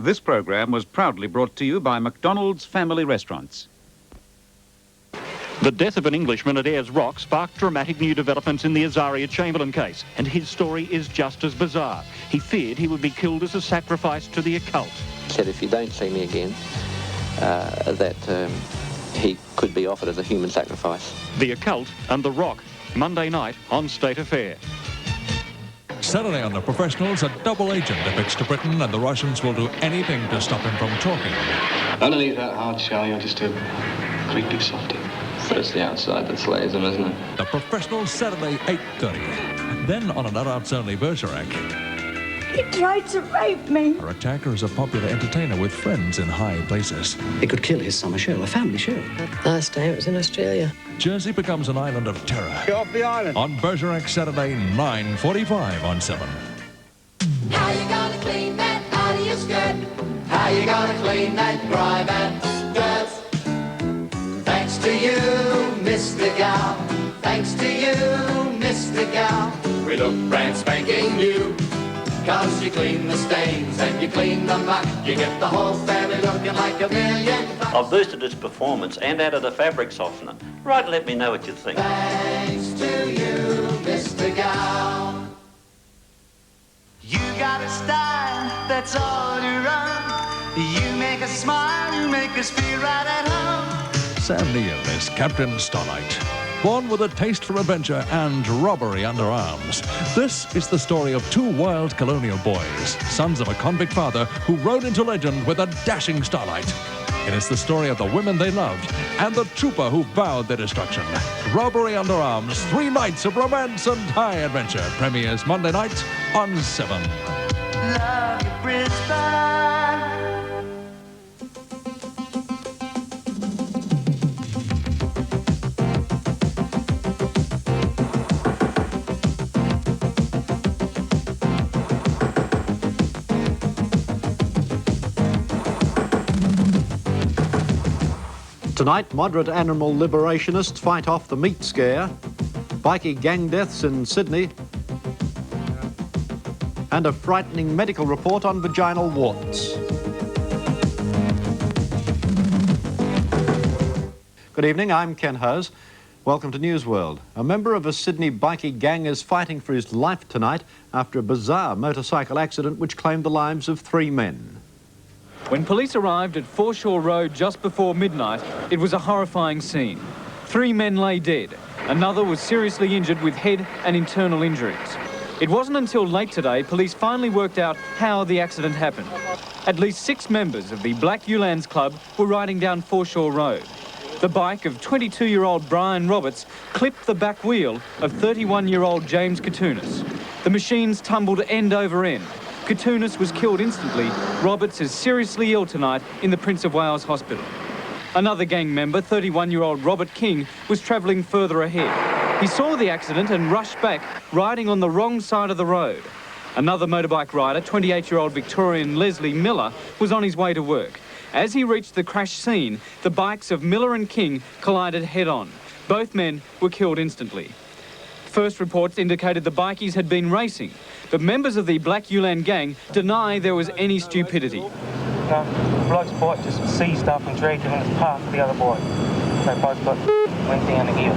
This programme was proudly brought to you by McDonald's Family Restaurants. The death of an Englishman at Ayers Rock sparked dramatic new developments in the Azaria Chamberlain case, and his story is just as bizarre. He feared he would be killed as a sacrifice to the occult. He said if you don't see me again, he could be offered as a human sacrifice. The Occult and The Rock, Monday night on State Affair. Saturday on The Professionals, a double agent defects to Britain and the Russians will do anything to stop him from talking. Underneath that hard shell, you're just a great big softie. But it's the outside that slays him, isn't it? The Professionals, Saturday, 8:30. Then on an adults-only Bergerac. He tried to rape me. Our attacker is a popular entertainer with friends in high places. He could kill his summer show, a family show. Last day it was in Australia. Jersey becomes an island of terror. Get off the island. On Bergerac, Saturday, 9:45 on 7. How you gonna clean that out of your skirt? How you gonna clean that grime and dirt? Thanks to you, Mr. Gal. Thanks to you, Mr. Gal. We look brand spanking new. 'Cause you clean the stains and you clean the muck. You get the whole family looking like $1 million. I've boosted its performance and added a fabric softener. Right, let me know what you think. Thanks to you, Mr. Gal. You got a style, that's all you run. You make us smile, you make us feel right at home. Sam Neill is Captain Starlight. Born with a taste for adventure and robbery under arms. This is the story of two wild colonial boys, sons of a convict father who rode into legend with a dashing Starlight. It is the story of the women they loved and the trooper who vowed their destruction. Robbery under arms, 3 nights of romance and high adventure. Premieres Monday night on 7. Love you, Brisbane. Tonight, moderate animal liberationists fight off the meat scare, bikie gang deaths in Sydney, and a frightening medical report on vaginal warts. Good evening, I'm Ken Hose. Welcome to News World. A member of a Sydney bikie gang is fighting for his life tonight after a bizarre motorcycle accident which claimed the lives of 3 men. When police arrived at Foreshore Road just before midnight, it was a horrifying scene. 3 men lay dead. Another was seriously injured with head and internal injuries. It wasn't until late today police finally worked out how the accident happened. At least 6 members of the Black Uhlans Club were riding down Foreshore Road. The bike of 22-year-old Brian Roberts clipped the back wheel of 31-year-old James Katunis. The machines tumbled end over end. Katunis was killed instantly. Roberts is seriously ill tonight in the Prince of Wales Hospital. Another gang member, 31-year-old Robert King, was travelling further ahead. He saw the accident and rushed back, riding on the wrong side of the road. Another motorbike rider, 28-year-old Victorian Leslie Miller, was on his way to work. As he reached the crash scene, the bikes of Miller and King collided head-on. Both men were killed instantly. First reports indicated the bikies had been racing, but members of the Black Uhlans gang deny there was any stupidity. No, the bloke's bike just seized up and dragged him in his path with the other bike. They both went down again.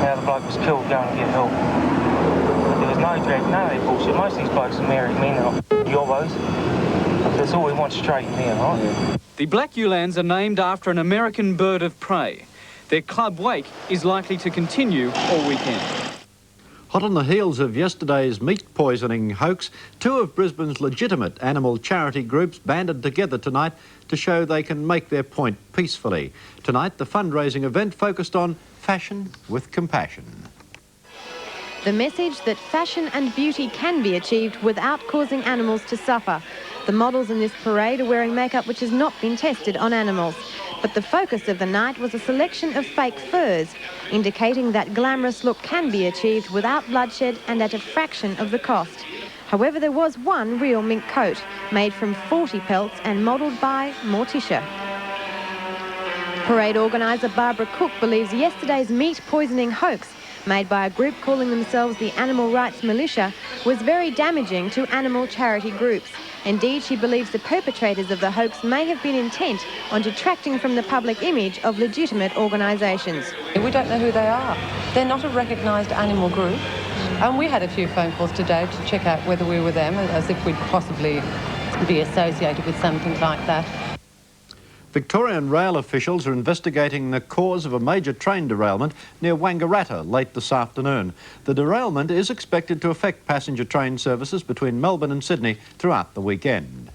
Now the bloke was killed going to get help. But there was no drag, none of that bullshit. Most of these blokes are married men, they're yobbos. That's all we want straight now, right? The Black Uhlans are named after an American bird of prey. Their club wake is likely to continue all weekend. Hot on the heels of yesterday's meat poisoning hoax, 2 of Brisbane's legitimate animal charity groups banded together tonight to show they can make their point peacefully. Tonight, the fundraising event focused on fashion with compassion. The message that fashion and beauty can be achieved without causing animals to suffer. The models in this parade are wearing makeup which has not been tested on animals. But the focus of the night was a selection of fake furs, indicating that glamorous look can be achieved without bloodshed and at a fraction of the cost. However, there was one real mink coat, made from 40 pelts and modelled by Morticia. Parade organiser Barbara Cook believes yesterday's meat poisoning hoax, made by a group calling themselves the Animal Rights Militia, was very damaging to animal charity groups. Indeed, she believes the perpetrators of the hoax may have been intent on detracting from the public image of legitimate organisations. We don't know who they are. They're not a recognised animal group. And we had a few phone calls today to check out whether we were them, as if we'd possibly be associated with something like that. Victorian rail officials are investigating the cause of a major train derailment near Wangaratta late this afternoon. The derailment is expected to affect passenger train services between Melbourne and Sydney throughout the weekend.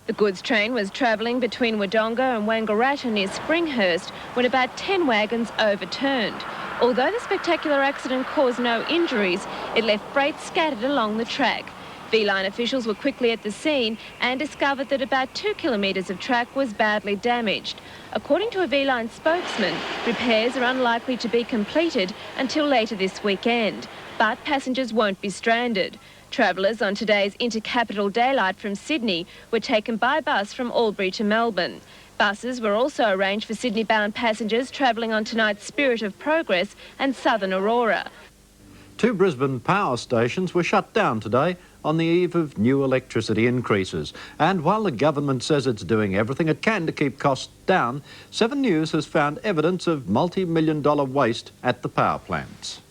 The goods train was travelling between Wodonga and Wangaratta near Springhurst when about 10 wagons overturned. Although the spectacular accident caused no injuries, it left freight scattered along the track. V-Line officials were quickly at the scene and discovered that about 2 kilometres of track was badly damaged. According to a V-Line spokesman, repairs are unlikely to be completed until later this weekend, but passengers won't be stranded. Travellers on today's intercapital daylight from Sydney were taken by bus from Albury to Melbourne. Buses were also arranged for Sydney-bound passengers travelling on tonight's Spirit of Progress and Southern Aurora. 2 Brisbane power stations were shut down today on the eve of new electricity increases. And while the government says it's doing everything it can to keep costs down, 7 News has found evidence of multi-million-dollar waste at the power plants.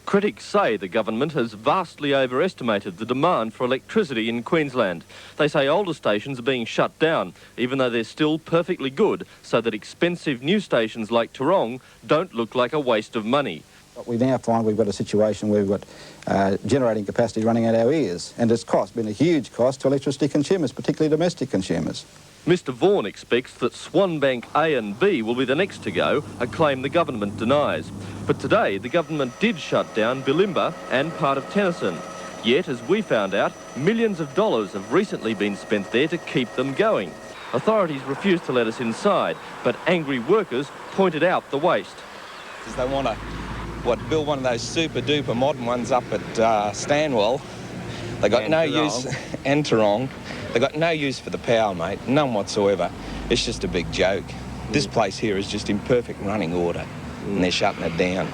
Critics say the government has vastly overestimated the demand for electricity in Queensland. They say older stations are being shut down, even though they're still perfectly good, so that expensive new stations like Tarong don't look like a waste of money. We now find we've got a situation where we've got generating capacity running at our ears, and it's been a huge cost to electricity consumers, particularly domestic consumers. Mr Vaughan expects that Swanbank A and B will be the next to go, a claim the government denies. But today, the government did shut down Bilimba and part of Tennyson. Yet, as we found out, millions of dollars have recently been spent there to keep them going. Authorities refused to let us inside, but angry workers pointed out the waste. They want to build one of those super-duper modern ones up at Stanwell. They got no use, and Tarong. They got no use for the power, mate, none whatsoever. It's just a big joke. This place here is just in perfect running order, and they're shutting it down.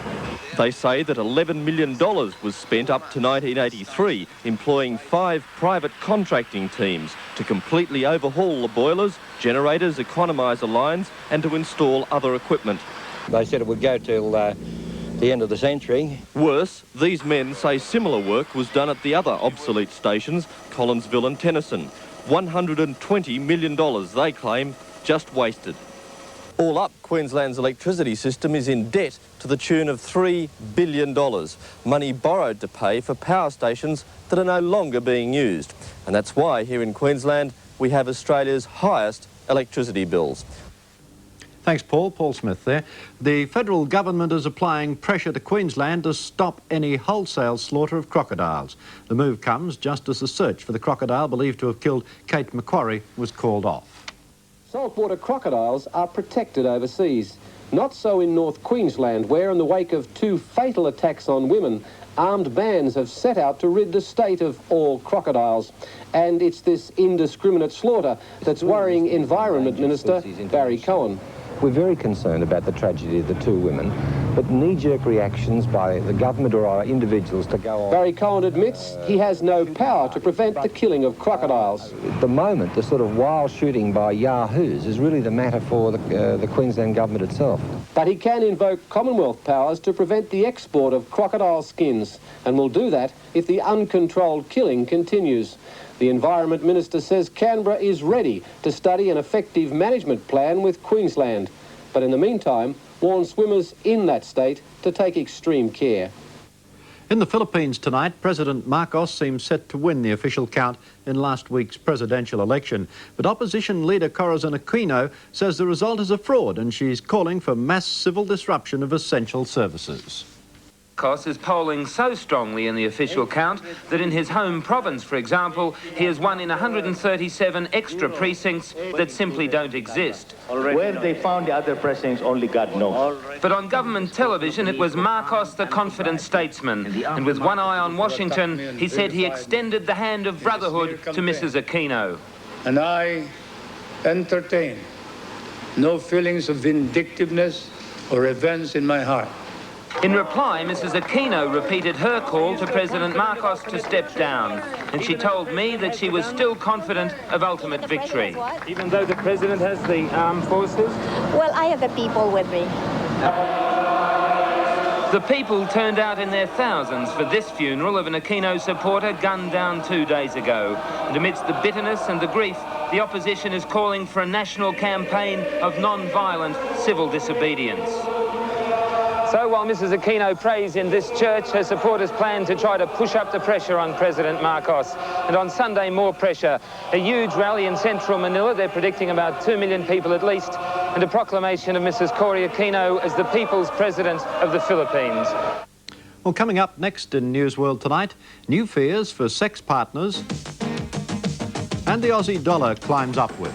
They say that $11 million was spent up to 1983, employing 5 private contracting teams to completely overhaul the boilers, generators, economiser lines, and to install other equipment. They said it would go till the end of the century. Worse, these men say similar work was done at the other obsolete stations, Collinsville and Tennyson. $120 million, they claim, just wasted. All up, Queensland's electricity system is in debt to the tune of $3 billion, money borrowed to pay for power stations that are no longer being used. And that's why here in Queensland we have Australia's highest electricity bills. Thanks, Paul. Paul Smith there. The federal government is applying pressure to Queensland to stop any wholesale slaughter of crocodiles. The move comes just as the search for the crocodile believed to have killed Kate Macquarie was called off. Saltwater crocodiles are protected overseas. Not so in North Queensland, where in the wake of 2 fatal attacks on women, armed bands have set out to rid the state of all crocodiles. And it's this indiscriminate slaughter that's worrying Environment Minister Barry Cohen. We're very concerned about the tragedy of the 2 women, but knee-jerk reactions by the government or our individuals to go on... Barry Cohen admits he has no power to prevent the killing of crocodiles. At the moment, the sort of wild shooting by yahoos is really the matter for the Queensland government itself. But he can invoke Commonwealth powers to prevent the export of crocodile skins, and will do that if the uncontrolled killing continues. The Environment Minister says Canberra is ready to study an effective management plan with Queensland, but in the meantime warns swimmers in that state to take extreme care. In the Philippines tonight, President Marcos seems set to win the official count in last week's presidential election. But opposition leader Corazon Aquino says the result is a fraud and she's calling for mass civil disruption of essential services. Marcos is polling so strongly in the official count that in his home province, for example, he has won in 137 extra precincts that simply don't exist. Where they found the other precincts, only God knows. But on government television, it was Marcos, the confident statesman. And with one eye on Washington, he said he extended the hand of brotherhood to Mrs. Aquino. And I entertain no feelings of vindictiveness or revenge in my heart. In reply, Mrs. Aquino repeated her call to President Marcos to step down, and she told me that she was still confident of ultimate victory. Even though the president has the armed forces? Well, I have the people with me. The people turned out in their thousands for this funeral of an Aquino supporter gunned down 2 days ago. And amidst the bitterness and the grief, the opposition is calling for a national campaign of non-violent civil disobedience. So while Mrs. Aquino prays in this church, her supporters plan to try to push up the pressure on President Marcos. And on Sunday, more pressure. A huge rally in central Manila. They're predicting about 2 million people at least. And a proclamation of Mrs. Cory Aquino as the People's President of the Philippines. Well, coming up next in News World Tonight, new fears for sex partners, and the Aussie dollar climbs upwards.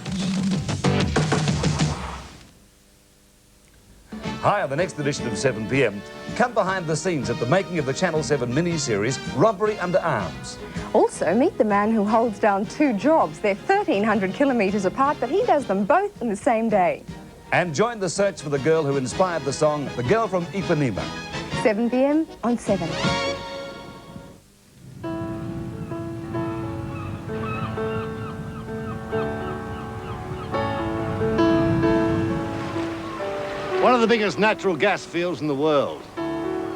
Hi, on the next edition of 7 p.m, come behind the scenes at the making of the Channel 7 mini-series, Robbery Under Arms. Also, meet the man who holds down 2 jobs. They're 1,300 kilometres apart, but he does them both in the same day. And join the search for the girl who inspired the song, The Girl from Ipanema. 7 p.m. on 7. One of the biggest natural gas fields in the world.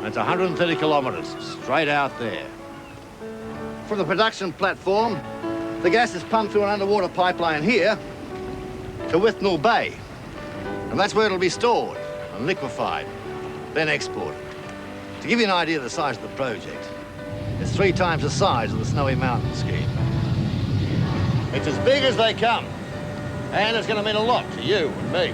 It's 130 kilometres, straight out there. From the production platform, the gas is pumped through an underwater pipeline here to Withnell Bay. And that's where it'll be stored and liquefied, then exported. To give you an idea of the size of the project, it's 3 times the size of the Snowy Mountain scheme. It's as big as they come, and it's going to mean a lot to you and me.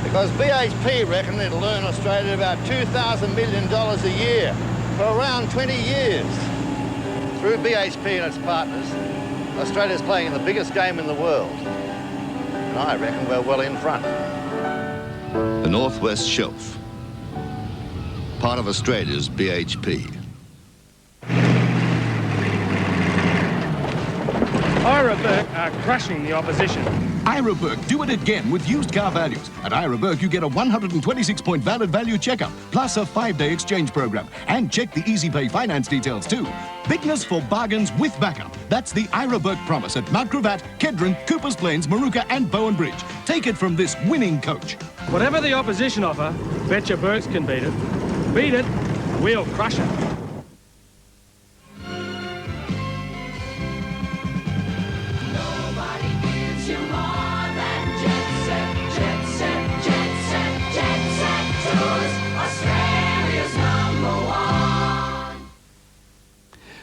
Because BHP reckon it'll earn Australia about $2,000 million a year for around 20 years. Through BHP and its partners, Australia's playing in the biggest game in the world. And I reckon we're well in front. The North West Shelf, part of Australia's BHP. Ira Burke are crushing the opposition. Ira Burke, do it again with used car values. At Ira Burke, you get a 126-point valid value checkup, plus a 5-day exchange program. And check the Easy Pay finance details too. Bigness for bargains with backup. That's the Ira Burke promise at Mount Gravatt, Kedron, Coopers Plains, Maruka and Bowen Bridge. Take it from this winning coach. Whatever the opposition offer, betcha Burks can beat it. Beat it, we'll crush it.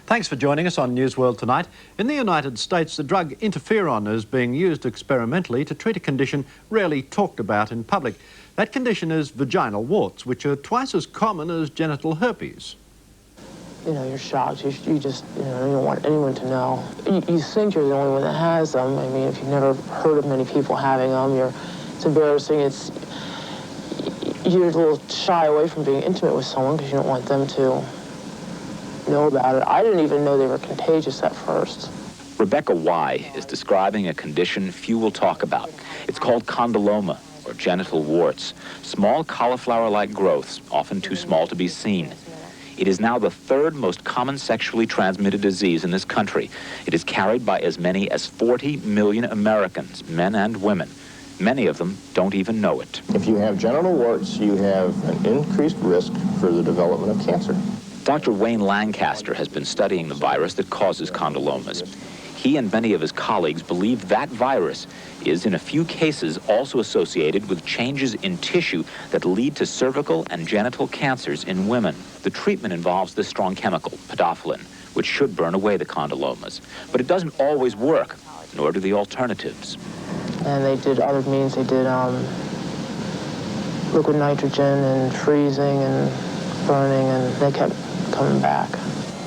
Thanks for joining us on News World Tonight. In the United States, the drug interferon is being used experimentally to treat a condition rarely talked about in public. That condition is vaginal warts, which are twice as common as genital herpes. You know, you're shocked. You just, you don't want anyone to know. You think you're the only one that has them. I mean, if you've never heard of many people having them, it's embarrassing. You're a little shy away from being intimate with someone because you don't want them to know about it. I didn't even know they were contagious at first. Rebecca Y. is describing a condition few will talk about. It's called condyloma, or genital warts, small cauliflower-like growths, often too small to be seen. It is now the 3rd most common sexually transmitted disease in this country. It is carried by as many as 40 million Americans, men and women. Many of them don't even know it. If you have genital warts, you have an increased risk for the development of cancer. Dr. Wayne Lancaster has been studying the virus that causes condylomas. He and many of his colleagues believe that virus is, in a few cases, also associated with changes in tissue that lead to cervical and genital cancers in women. The treatment involves this strong chemical, podophyllin, which should burn away the condylomas. But it doesn't always work, nor do the alternatives. And they did other means. They did liquid nitrogen and freezing and burning, and they kept coming back.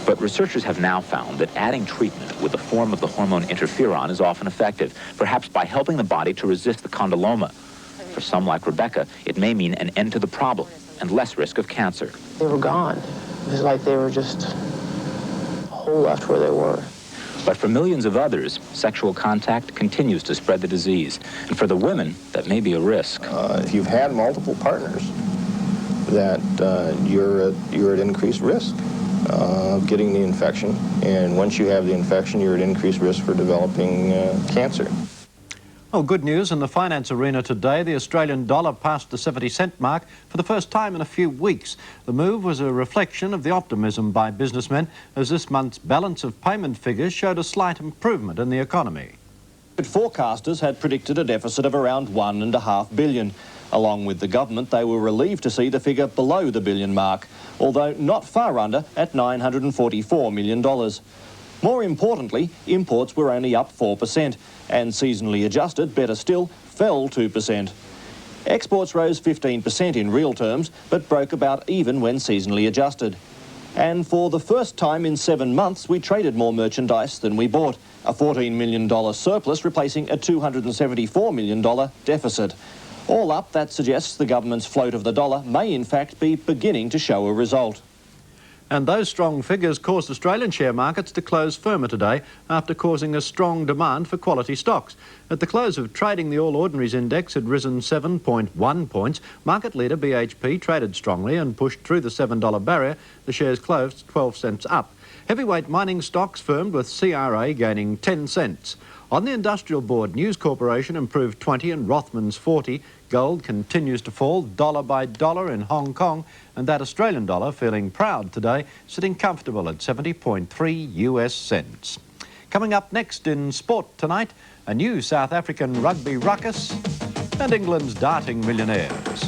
But researchers have now found that adding treatment with a form of the hormone interferon is often effective, perhaps by helping the body to resist the condyloma. For some like Rebecca, it may mean an end to the problem and less risk of cancer. They were gone. It was like they were just whole left where they were. But for millions of others, sexual contact continues to spread the disease. And for the women, that may be a risk. If you've had multiple partners, that you're at increased risk of getting the infection. And once you have the infection, you're at increased risk for developing cancer. Well, good news in the finance arena today. The Australian dollar passed the 70-cent mark for the first time in a few weeks. The move was a reflection of the optimism by businessmen as this month's balance of payment figures showed a slight improvement in the economy. But forecasters had predicted a deficit of around $1.5 billion. Along with the government, they were relieved to see the figure below the billion mark, although not far under at $944 million. More importantly, imports were only up 4%, and seasonally adjusted, better still, fell 2%. Exports rose 15% in real terms, but broke about even when seasonally adjusted. And for the first time in 7 months, we traded more merchandise than we bought, a $14 million surplus replacing a $274 million deficit. All up, that suggests the government's float of the dollar may in fact be beginning to show a result. And those strong figures caused Australian share markets to close firmer today after causing a strong demand for quality stocks. At the close of trading, the All Ordinaries Index had risen 7.1 points. Market leader BHP traded strongly and pushed through the $7 barrier. The shares closed 12 cents up. Heavyweight mining stocks firmed with CRA gaining 10 cents. On the industrial board, News Corporation improved 20 and Rothmans 40. Gold continues to fall dollar by dollar in Hong Kong, and that Australian dollar feeling proud today, sitting comfortable at 70.3 US cents. Coming up next in sport tonight, a new South African rugby ruckus and England's darting millionaires.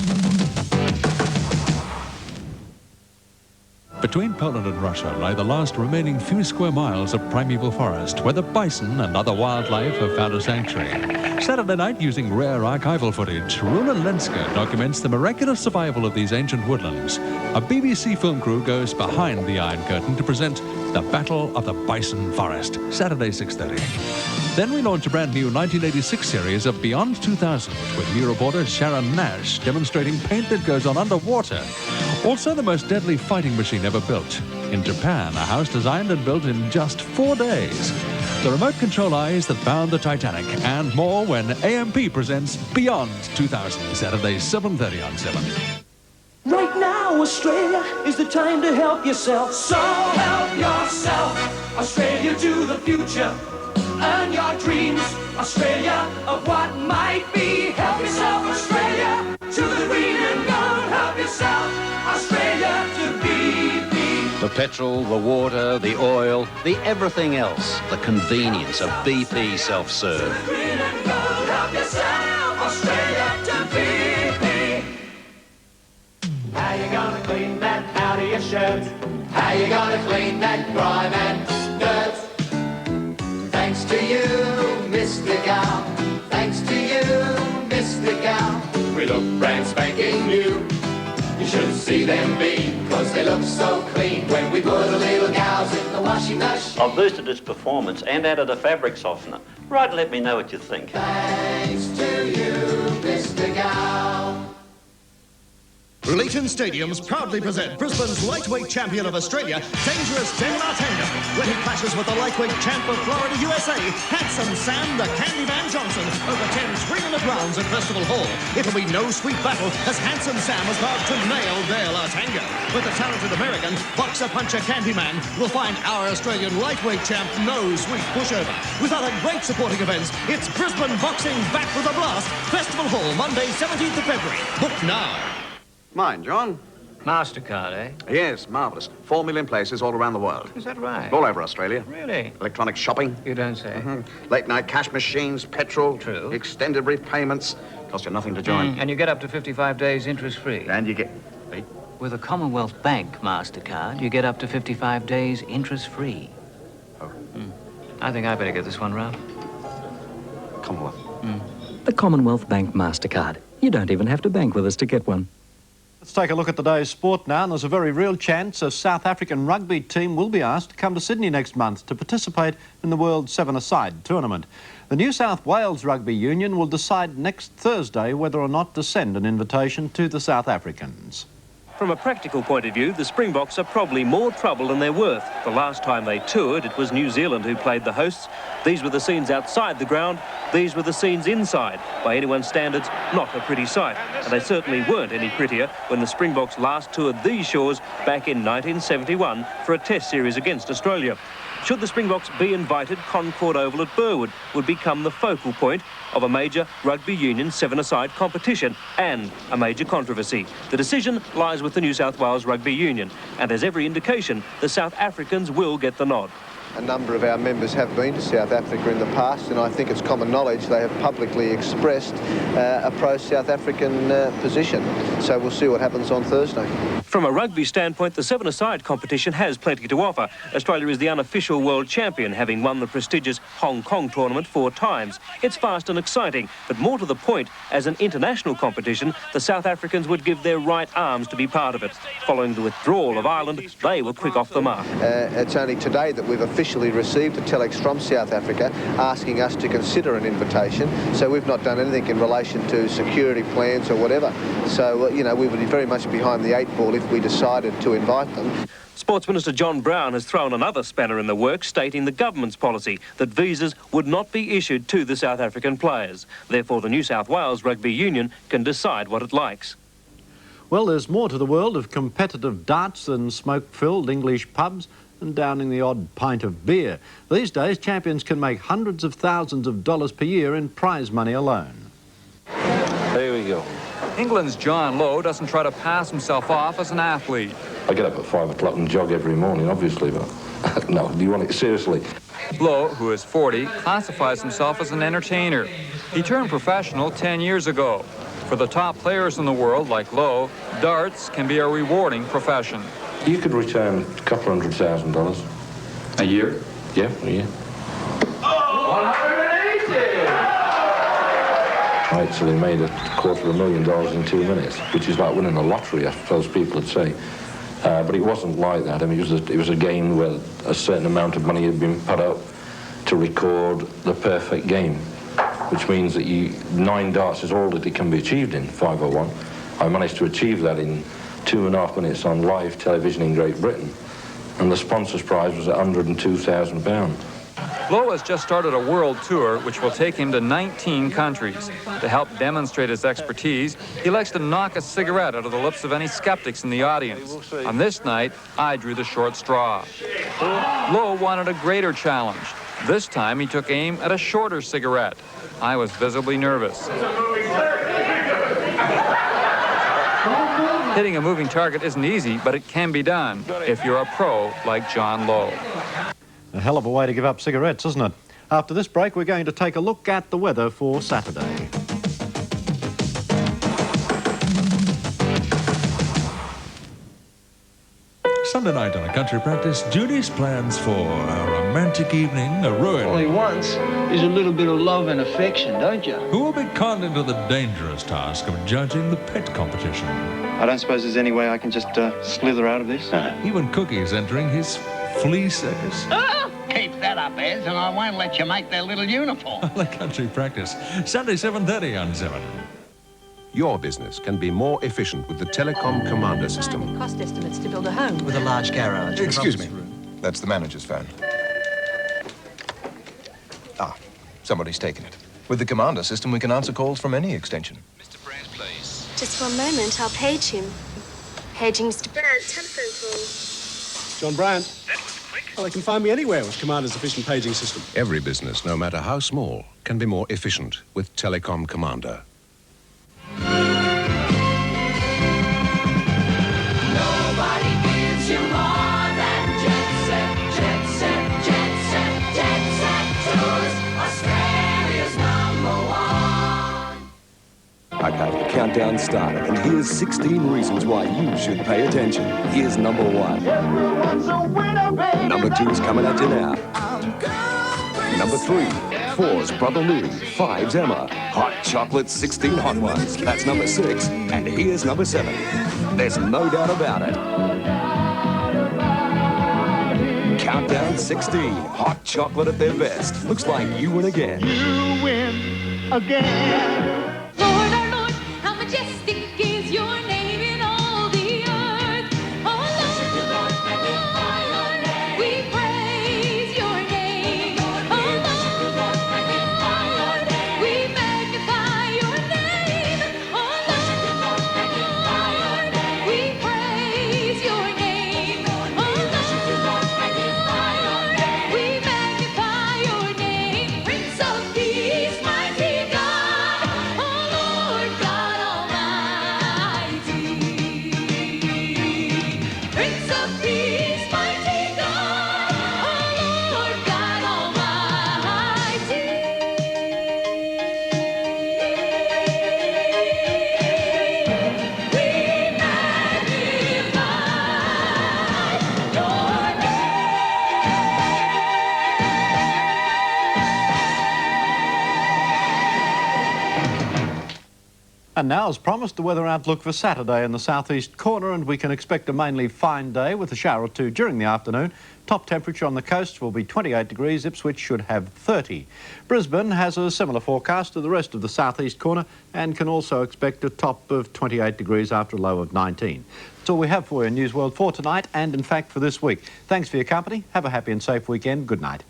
Between Poland and Russia lie the last remaining few square miles of primeval forest where the bison and other wildlife have found a sanctuary. Saturday night, using rare archival footage, Runa Lenska documents the miraculous survival of these ancient woodlands. A BBC film crew goes behind the Iron Curtain to present The Battle of the Bison Forest, Saturday 6:30. Then we launch a brand new 1986 series of Beyond 2000 with new reporter Sharon Nash demonstrating paint that goes on underwater. Also the most deadly fighting machine ever built. In Japan, a house designed and built in just 4 days. The remote control eyes that found the Titanic, and more when AMP presents Beyond 2000, Saturday 7:30 on 7. Right now, Australia is the time to help yourself. So help yourself, Australia to the future. Earn your dreams, Australia, of what might be. Help yourself, Australia, to the green and gold. Help yourself, Australia, to BP. The petrol, the water, the oil, the everything else. The convenience of BP self-serve. Green and gold, help yourself, Australia, to BP. How you gonna clean that out of your shirt? How you gonna clean that grime and dirt? Thanks to you, Mr. Gow. Thanks to you, Mr. Gow. We look brand spanking new. You should see them beam, cause they look so clean when we put a little gauze in the washing machine. I've boosted its performance and added a fabric softener. Right, let me know what you think. Thanks to you, Mr. Gow. Leighton Stadiums proudly present Brisbane's lightweight champion of Australia, Dangerous Dan Latenga, when he clashes with the lightweight champ of Florida, USA, Handsome Sam the Candyman Johnson, over 10 3-minute rounds at Festival Hall. It'll be no sweet battle as Handsome Sam has vowed to nail Dan Latenga. But the talented American, boxer puncher Candyman, will find our Australian lightweight champ no sweet pushover. With other great supporting events, it's Brisbane Boxing back with a blast. Festival Hall, Monday, 17th of February. Book now. Mine, John. MasterCard, eh? Yes, marvellous. 4 million places all around the world. Is that right? All over Australia. Really? Electronic shopping. You don't say. Late-night cash machines, petrol. True. Extended brief payments. Cost you nothing to join. And you get up to 55 days interest-free. And you get... With a Commonwealth Bank MasterCard, you get up to 55 days interest-free. Oh. I think I better get this one, Ralph. Commonwealth. The Commonwealth Bank MasterCard. You don't even have to bank with us to get one. Let's take a look at today's sport now, and there's a very real chance a South African rugby team will be asked to come to Sydney next month to participate in the World 7-a-side tournament. The New South Wales Rugby Union will decide next Thursday whether or not to send an invitation to the South Africans. From a practical point of view, the Springboks are probably more trouble than they're worth. The last time they toured, it was New Zealand who played the hosts. These were the scenes outside the ground. These were the scenes inside. By anyone's standards, not a pretty sight. And they certainly weren't any prettier when the Springboks last toured these shores back in 1971 for a test series against Australia. Should the Springboks be invited, Concord Oval at Burwood would become the focal point of a major rugby union seven-a-side competition and a major controversy. The decision lies with the New South Wales Rugby Union, and there's every indication the South Africans will get the nod. A number of our members have been to South Africa in the past, and I think it's common knowledge they have publicly expressed a pro-South African position. So we'll see what happens on Thursday. From a rugby standpoint, the seven-a-side competition has plenty to offer. Australia is the unofficial world champion, having won the prestigious Hong Kong tournament 4 times. It's fast and exciting, but more to the point, as an international competition, the South Africans would give their right arms to be part of it. Following the withdrawal of Ireland, they were quick off the mark. It's only today that we've officially received a telex from South Africa asking us to consider an invitation. So we've not done anything in relation to security plans or whatever. So, you know, we would be very much behind the 8 ball if we decided to invite them. Sports Minister John Brown has thrown another spanner in the works, stating the government's policy that visas would not be issued to the South African players. Therefore, the New South Wales Rugby Union can decide what it likes. Well, there's more to the world of competitive darts than smoke-filled English pubs and downing the odd pint of beer. These days, champions can make hundreds of thousands of dollars per year in prize money alone. There we go. England's John Lowe doesn't try to pass himself off as an athlete. I get up at 5 o'clock and jog every morning, obviously, but no, do you want it seriously? Lowe, who is 40, classifies himself as an entertainer. He turned professional 10 years ago. For the top players in the world, like Lowe, darts can be a rewarding profession. You could return a couple $100,000. A year? Yeah, a year. 180! I actually made $250,000 in 2 minutes, which is like winning the lottery, I suppose people would say. But it wasn't like that. I mean, it was a game where a certain amount of money had been put up to record the perfect game, which means that 9 darts is all that it can be achieved in 501. I managed to achieve that in 2.5 minutes on live television in Great Britain, and the sponsor's prize was £102,000. Lowe has just started a world tour which will take him to 19 countries. To help demonstrate his expertise, he likes to knock a cigarette out of the lips of any skeptics in the audience. On this night, I drew the short straw. Lowe wanted a greater challenge. This time, he took aim at a shorter cigarette. I was visibly nervous. Hitting a moving target isn't easy, but it can be done if you're a pro like John Lowe. A hell of a way to give up cigarettes, isn't it? After this break, we're going to take a look at the weather for Saturday. Sunday night on a country practice, Judy's plans for a romantic evening are ruined. All he wants is a little bit of love and affection, don't you? Who will be conned into the dangerous task of judging the pet competition? I don't suppose there's any way I can just slither out of this? Even Cookie's entering his flea circus. Oh, keep that up, Ez, and I won't let you make their little uniform. On a country practice, Sunday 7:30 on 7. Your business can be more efficient with the Telecom Commander system. Cost estimates to build a home. With a large garage. Excuse me. That's the manager's phone. Ah, somebody's taken it. With the Commander system, we can answer calls from any extension. Mr. Brandt, please. Just one moment, I'll page him. Paging Mr. Brandt, telephone call. John Brandt. That was quick. Well, they can find me anywhere with Commander's efficient paging system. Every business, no matter how small, can be more efficient with Telecom Commander. Nobody gives you more than Jet Set, Jet Set, Jet Set, Jet Set Tours, Australia's #1. Okay, the countdown started, and here's 16 reasons why you should pay attention. Here's number 1. Everyone's a winner, baby. Number 2's coming at you now. Number 3, 4's Brother Louie, 5's Emma. Hot chocolate, 16 hot ones. That's number 6. And here's number 7. There's no doubt about it. Countdown 16, hot chocolate at their best. Looks like you win again. You win again. Lord, our Lord, how majestic is your name in all the earth. And now, as promised, the weather outlook for Saturday in the southeast corner, and we can expect a mainly fine day with a shower or two during the afternoon. Top temperature on the coast will be 28 degrees. Ipswich should have 30. Brisbane has a similar forecast to the rest of the southeast corner and can also expect a top of 28 degrees after a low of 19. That's all we have for you in News World for tonight and, in fact, for this week. Thanks for your company. Have a happy and safe weekend. Good night.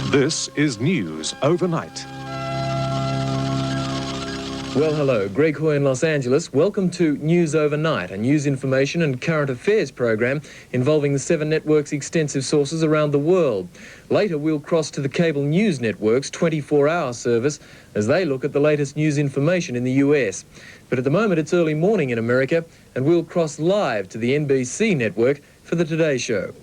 This is News Overnight. Well, hello, Greg Hoy in Los Angeles. Welcome to News Overnight, a news information and current affairs program involving the Seven Network's extensive sources around the world. Later, we'll cross to the cable news network's 24-hour service as they look at the latest news information in the US. But at the moment, it's early morning in America, and we'll cross live to the NBC network for the Today Show.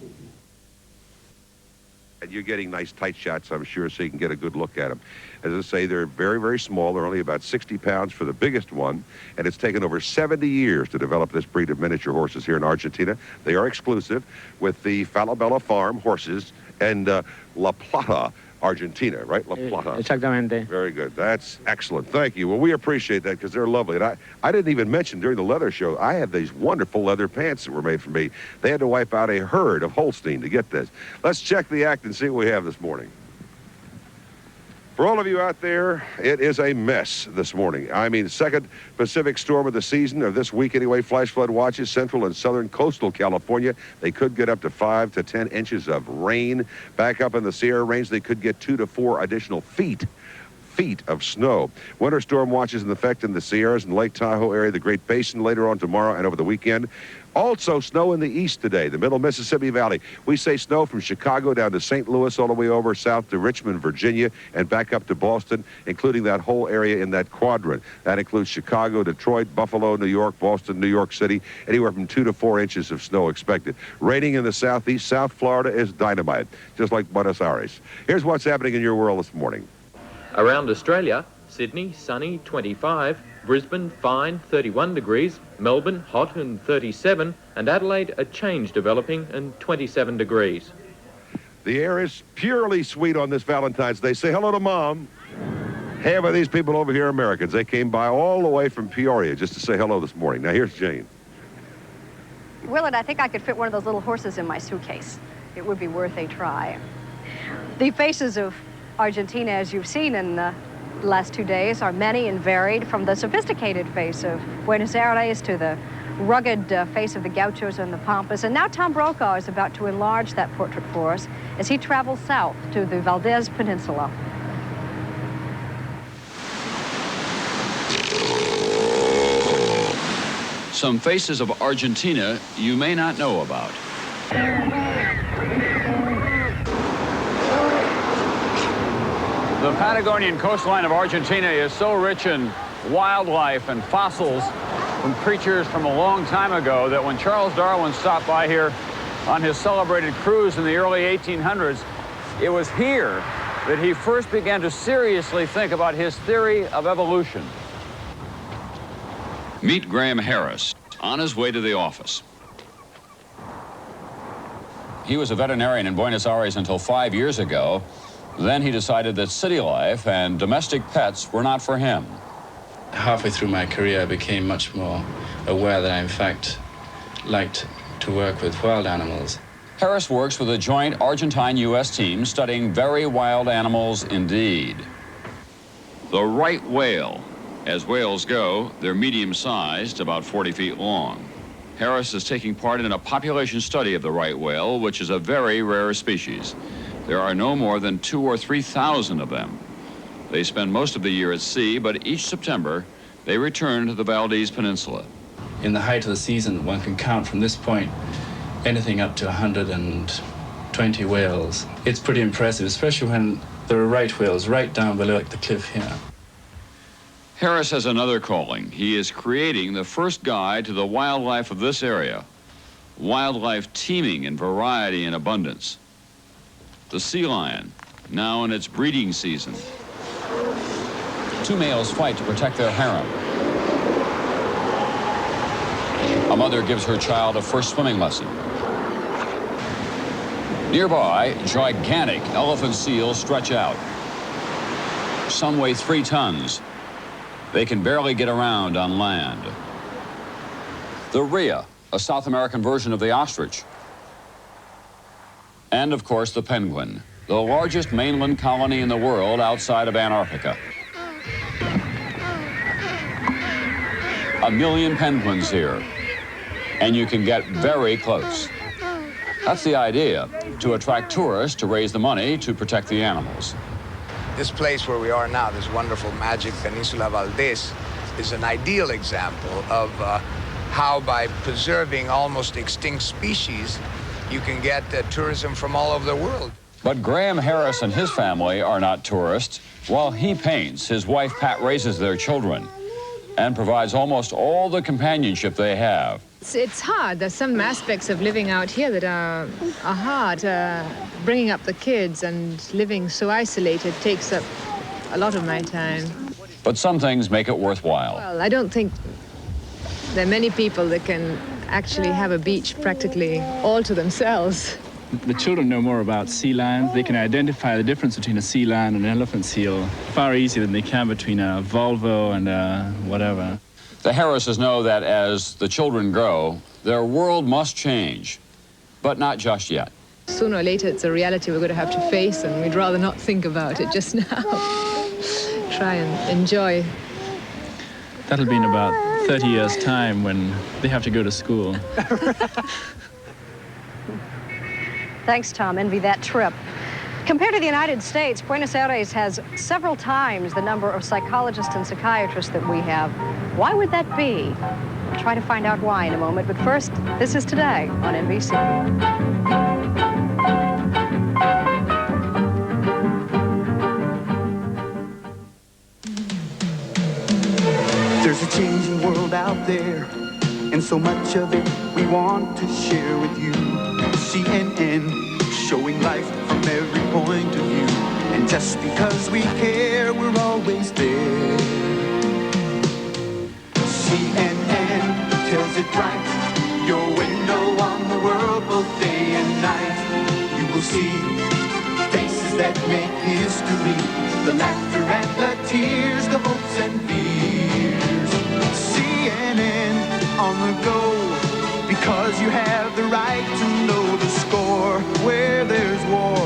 And you're getting nice tight shots, I'm sure, so you can get a good look at them. As I say, they're very, very small. They're only about 60 pounds for the biggest one, and it's taken over 70 years to develop this breed of miniature horses here in Argentina. They are exclusive with the Falabella Farm horses and La Plata, Argentina, right? La Plata. Exactamente. Very good. That's excellent. Thank you. Well, we appreciate that because they're lovely. And I didn't even mention during the leather show, I had these wonderful leather pants that were made for me. They had to wipe out a herd of Holstein to get this. Let's check the act and see what we have this morning. For all of you out there, it is a mess this morning. I mean, second Pacific storm of the season, of this week anyway. Flash flood watches central and southern coastal California. They could get up to 5 to 10 inches of rain. Back up in the Sierra Range, they could get 2 to 4 additional feet of snow. Winter storm watches in effect in the Sierras and Lake Tahoe area, the Great Basin later on tomorrow and over the weekend. Also snow in the east today, the middle Mississippi Valley. We say snow from Chicago down to St. Louis, all the way over south to Richmond, Virginia, and back up to Boston, including that whole area in that quadrant. That includes Chicago, Detroit, Buffalo, New York, Boston, New York City, anywhere from 2 to 4 inches of snow expected. Raining in the southeast. South Florida is dynamite, just like Buenos Aires. Here's what's happening in your world this morning. Around Australia, Sydney, sunny, 25. Brisbane, fine, 31 degrees. Melbourne, hot and 37. And Adelaide, a change developing and 27 degrees. The air is purely sweet on this Valentine's Day. Say hello to Mom. Half of these people over here are Americans. They came by all the way from Peoria just to say hello this morning. Now, here's Jane. Willard, I think I could fit one of those little horses in my suitcase. It would be worth a try. The faces of Argentina, as you've seen in the last 2 days, are many and varied, from the sophisticated face of Buenos Aires to the rugged face of the Gauchos and the Pampas. And now Tom Brokaw is about to enlarge that portrait for us as he travels south to the Valdez Peninsula. Some faces of Argentina you may not know about. The Patagonian coastline of Argentina is so rich in wildlife and fossils from creatures from a long time ago that when Charles Darwin stopped by here on his celebrated cruise in the early 1800s, it was here that he first began to seriously think about his theory of evolution. Meet Graham Harris on his way to the office. He was a veterinarian in Buenos Aires until 5 years ago. Then he decided that city life and domestic pets were not for him. Halfway through my career, I became much more aware that I, in fact, liked to work with wild animals. Harris works with a joint Argentine-U.S. team studying very wild animals indeed. The right whale. As whales go, they're medium-sized, about 40 feet long. Harris is taking part in a population study of the right whale, which is a very rare species. There are no more than 2,000 or 3,000 of them. They spend most of the year at sea, but each September, they return to the Valdez Peninsula. In the height of the season, one can count from this point anything up to 120 whales. It's pretty impressive, especially when there are right whales right down below the cliff here. Harris has another calling. He is creating the first guide to the wildlife of this area. Wildlife teeming in variety and abundance. the sea lion, now in its breeding season. Two males fight to protect their harem. A mother gives her child a first swimming lesson. Nearby, gigantic elephant seals stretch out. Some weigh 3 tons. They can barely get around on land. The rhea, a South American version of the ostrich. And, of course, the penguin, the largest mainland colony in the world outside of Antarctica. 1 million penguins here, and you can get very close. That's the idea, to attract tourists to raise the money to protect the animals. This place where we are now, this wonderful magic Peninsula Valdez, is an ideal example of how by preserving almost extinct species, you can get tourism from all over the world. But Graham Harris and his family are not tourists. While he paints, his wife Pat raises their children and provides almost all the companionship they have. It's hard. There's some aspects of living out here that are hard. Bringing up the kids and living so isolated takes up a lot of my time. But some things make it worthwhile. Well, I don't think there are many people that can actually have a beach practically all to themselves. The children know more about sea lions. They can identify the difference between a sea lion and an elephant seal far easier than they can between a Volvo and a whatever. The Harrises know that as the children grow, their world must change, but not just yet. Sooner or later, it's a reality we're going to have to face, and we'd rather not think about it just now. Try and enjoy. That'll be in about 30 years' time when they have to go to school. Thanks, Tom. Envy that trip. Compared to the United States, Buenos Aires has several times the number of psychologists and psychiatrists that we have. Why would that be? We'll try to find out why in a moment, but first, this is Today on NBC. There's a changing world out there, and so much of it we want to share with you. CNN, showing life from every point of view. And just because we care, we're always there. CNN tells it right, your window on the world both day and night. You will see faces that make history, the laughter and the tears, the hopes and fears. CNN on the go, because you have the right to know the score. Where there's war,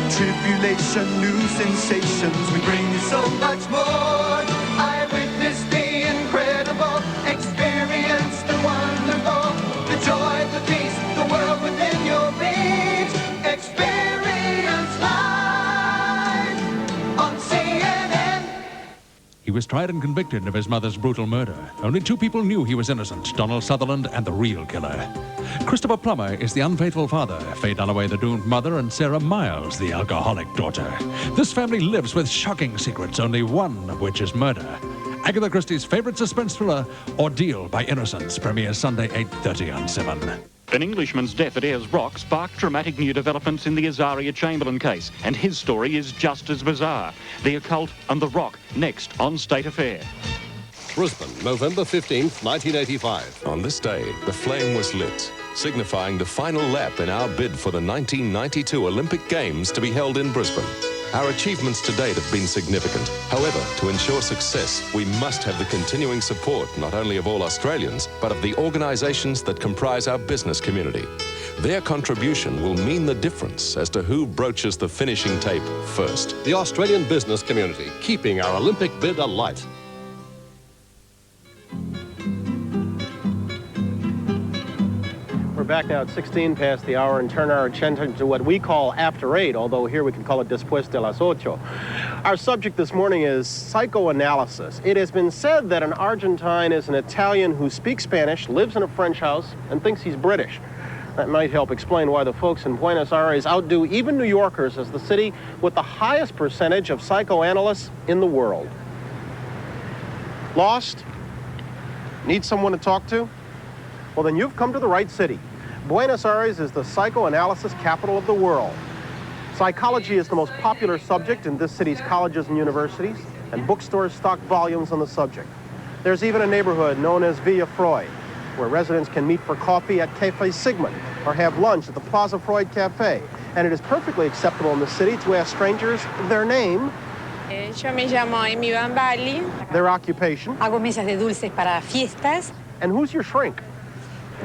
tribulation, new sensations, we bring you so much more. Eyewitness the incredible, experience the wonderful, the joy, the peace, the world within your reach. Experience life on CNN. He was tried and convicted of his mother's brutal murder. Only 2 people knew he was innocent, Donald Sutherland and the real killer. Christopher Plummer is the unfaithful father, Faye Dunaway the doomed mother, and Sarah Miles the alcoholic daughter. This family lives with shocking secrets, only one of which is murder. Agatha Christie's favorite suspense thriller, Ordeal by Innocence, premieres Sunday 8:30 on 7. An Englishman's death at Ayers Rock sparked dramatic new developments in the Azaria Chamberlain case, and his story is just as bizarre. The occult and the rock, next on State Affair. Brisbane, November 15th, 1985. On this day, the flame was lit, signifying the final lap in our bid for the 1992 Olympic Games to be held in Brisbane. Our achievements to date have been significant. However, to ensure success, we must have the continuing support not only of all Australians, but of the organisations that comprise our business community. Their contribution will mean the difference as to who broaches the finishing tape first. The Australian business community, keeping our Olympic bid alight. We're back now at 16 past the hour and turn our attention to what we call After 8, although here we can call it Después de las 8. Our subject this morning is psychoanalysis. It has been said that an Argentine is an Italian who speaks Spanish, lives in a French house, and thinks he's British. That might help explain why the folks in Buenos Aires outdo even New Yorkers as the city with the highest percentage of psychoanalysts in the world. Lost? Need someone to talk to? Well, then you've come to the right city. Buenos Aires is the psychoanalysis capital of the world. Psychology is the most popular subject in this city's colleges and universities, and bookstores stock volumes on the subject. There's even a neighborhood known as Villa Freud, where residents can meet for coffee at Cafe Sigmund or have lunch at the Plaza Freud Cafe. And it is perfectly acceptable in the city to ask strangers their name, Yo me llamo Amy Van Bali. their occupation, Hago mesas de dulces para fiestas. and who's your shrink.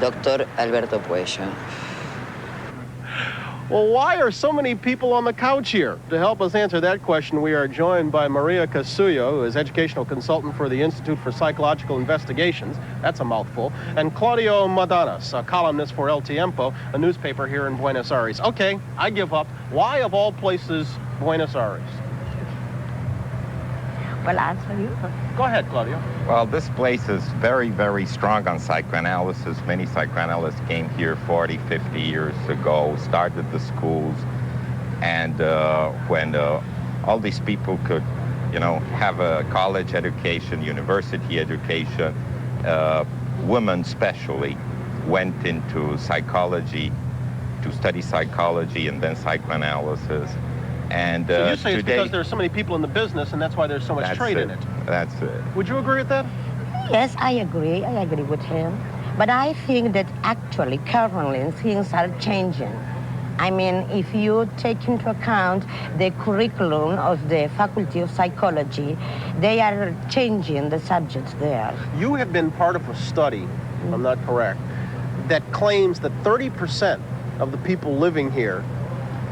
Doctor Alberto Puello. Well, why are so many people on the couch here? To help us answer that question, we are joined by Maria Casullo, who is educational consultant for the Institute for Psychological Investigations. That's a mouthful. And Claudio Madanas, a columnist for El Tiempo, a newspaper here in Buenos Aires. Okay, I give up. Why, of all places, Buenos Aires? Well, answer you. Go ahead, Claudio. Well, this place is very, very strong on psychoanalysis. Many psychoanalysts came here 40, 50 years ago, started the schools, and when all these people could, you know, have a college education, university education, women especially went into psychology to study psychology and then psychoanalysis. And So you say it's today, because there's so many people in the business and that's why there's so much that's trade in it. That's it. Would you agree with that? Yes, I agree with him. But I think that actually, currently, things are changing. I mean, if you take into account the curriculum of the Faculty of Psychology, they are changing the subjects there. You have been part of a study, if I'm not correct, that claims that 30% of the people living here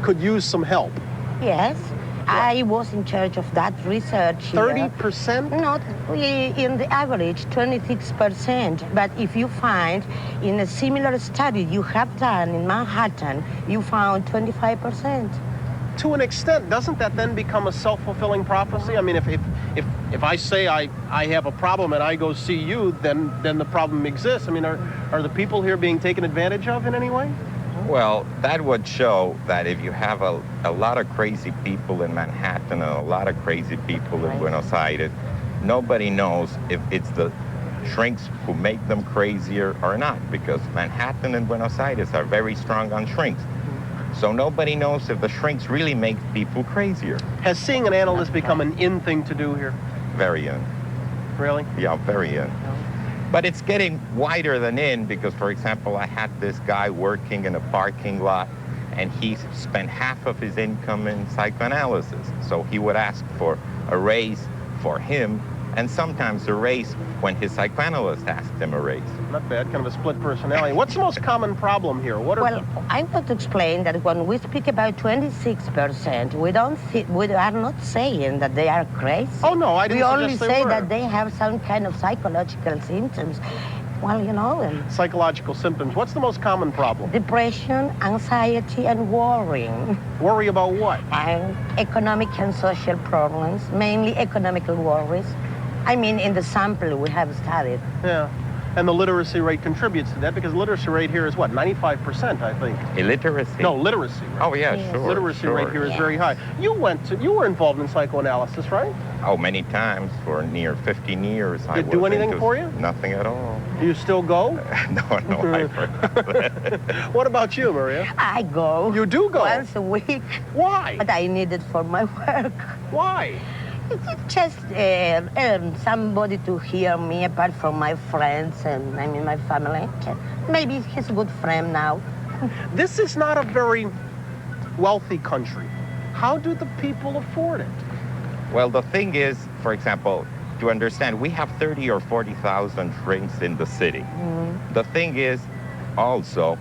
could use some help. Yes, I was in charge of that research here. 30%? Not in the average, 26%. But if you find in a similar study you have done in Manhattan, you found 25%. To an extent, doesn't that then become a self-fulfilling prophecy? I mean, if I say I have a problem and I go see you, then the problem exists. I mean, are the people here being taken advantage of in any way? well, that would show that if you have a lot of crazy people in Manhattan and a lot of crazy people in Buenos Aires, nobody knows if it's the shrinks who make them crazier or not, because Manhattan and Buenos Aires are very strong on shrinks. So nobody knows if the shrinks really make people crazier. Has seeing an analyst become an in thing to do here? Very in. Really? Yeah, very in. But it's getting wider than in because, for example, I had this guy working in a parking lot and he spent half of his income in psychoanalysis. So he would ask for a raise for him and sometimes a raise when his psychoanalyst asked him a raise. Not bad, kind of a split personality. What's the most common problem here? What are Well, I want to explain that when we speak about 26%, we are not saying that they are crazy. Oh, no, I didn't We only suggest they say were. that they have some kind of psychological symptoms. Well, you know, psychological symptoms. What's the most common problem? depression, anxiety, and worrying. Worry about what? And economic and social problems, mainly economical worries. I mean, in the sample we have studied. Yeah. And the literacy rate contributes to that because the literacy rate here is what, 95%, I think. Illiteracy? No, literacy rate. Oh, yeah, sure. Literacy sure. rate here is very high. You were involved in psychoanalysis, right? Oh, many times for near 15 years. Did it do anything for you? Nothing at all. Do you still go? No, I forgot that. What about you, Maria? I go. You do go? Once a week. Why? But I need it for my work. Why? It's just somebody to hear me apart from my friends and I mean my family. Maybe he's a good friend now. This is not a very wealthy country. How do the people afford it? Well, the thing is, for example, to understand, we have 30 or 40,000 shrinks in the city. The thing is also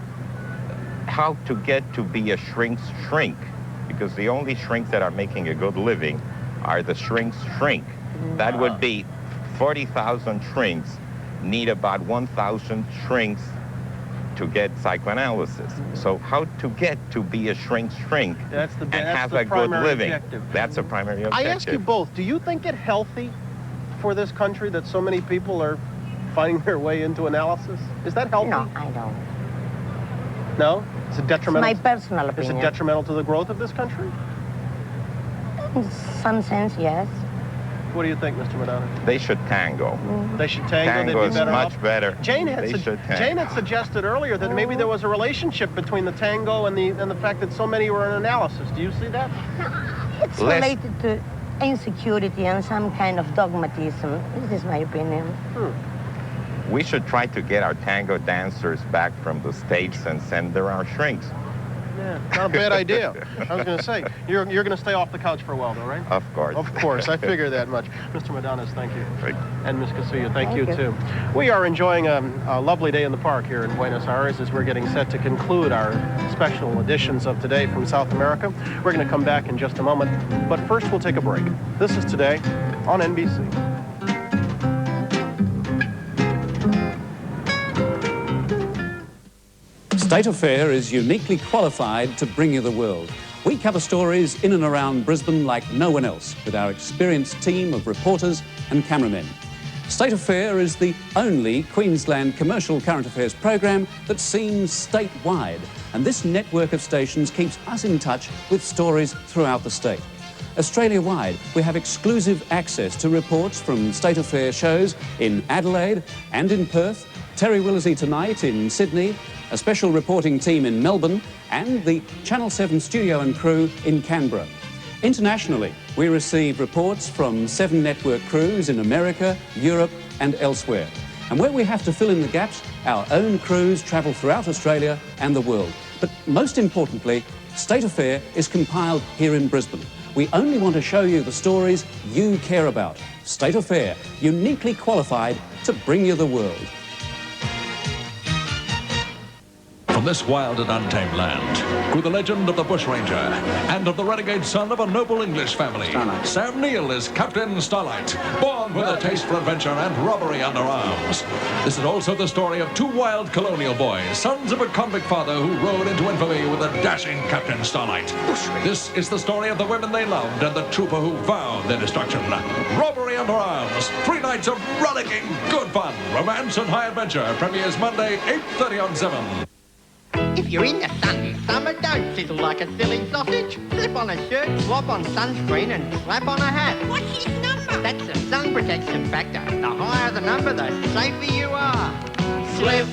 how to get to be a shrink's shrink, because the only shrinks that are making a good living are the shrink's shrink. That would be 40,000 shrinks need about 1,000 shrinks to get psychoanalysis. So how to get to be a shrink's shrink and have a good living. Objective. That's a primary objective. I ask you both, do you think it healthy for this country that so many people are finding their way into analysis? Is that healthy? No, I don't. No? Is it detrimental? It's my personal opinion. Is it detrimental to the growth of this country? In some sense, yes. What do you think, Mr. Madonna? They should tango. They should tango. Tango They'd is be better much off. better. Jane had, They should tango. Jane had suggested earlier that maybe there was a relationship between the tango and the fact that so many were in analysis. Do you see that? It's related to insecurity and some kind of dogmatism. This is my opinion. We should try to get our tango dancers back from the States and send them our shrinks. Yeah, not a bad idea. I was going to say, you're going to stay off the couch for a while, though, right? Of course. Of course, I figure that much. Mr. Madonas, thank you. Right. And Ms. Casillo, thank you, Thank you. too. We are enjoying a lovely day in the park here in Buenos Aires as we're getting set to conclude our special editions of Today from South America. We're going to come back in just a moment, but first we'll take a break. This is Today on NBC. State Affair is uniquely qualified to bring you the world. We cover stories in and around Brisbane like no one else, with our experienced team of reporters and cameramen. State Affair is the only Queensland commercial current affairs program that seems statewide, and this network of stations keeps us in touch with stories throughout the state. Australia-wide, we have exclusive access to reports from State Affair shows in Adelaide and in Perth, Terry Willesee Tonight in Sydney, a special reporting team in Melbourne, and the Channel 7 studio and crew in Canberra. Internationally, we receive reports from 7 network crews in America, Europe, and elsewhere. And where we have to fill in the gaps, our own crews travel throughout Australia and the world. But most importantly, State Affair is compiled here in Brisbane. We only want to show you the stories you care about. State Affair, uniquely qualified to bring you the world. From this wild and untamed land, through the legend of the bushranger and of the renegade son of a noble English family, Sam Neill is Captain Starlight, born with a taste for adventure and robbery under arms. This is also the story of 2 wild colonial boys, sons of a convict father who rode into infamy with the dashing Captain Starlight. This is the story of the women they loved and the trooper who vowed their destruction. Robbery under arms, 3 nights of rollicking good fun, romance and high adventure, premieres Monday, 8:30 on 7. If you're in the sun this summer, don't sizzle like a silly sausage. Slip on a shirt, swap on sunscreen, and slap on a hat. What's his number? That's the sun protection factor. The higher the number, the safer you are. Slip,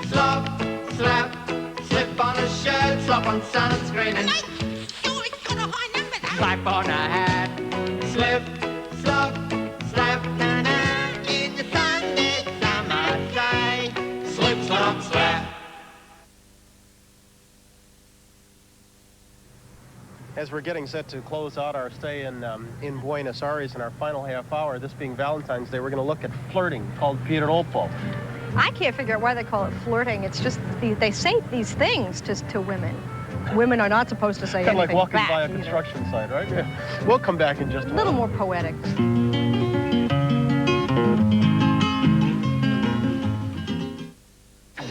slop, slap, slip on a shirt, slop on sunscreen, and... Sure, it's got a high number, though. Slap on a hat. Slip, slop, slap, na-na. In the sun this summer, say, slip, slop, slap. As we're getting set to close out our stay in Buenos Aires in our final half hour, this being Valentine's Day, we're going to look at flirting called piropo. I can't figure out why they call it flirting. It's just they say these things to women. Women are not supposed to say Kind of like anything walking back, by a either. construction site, right? Yeah. We'll come back in just a A little moment. more poetic.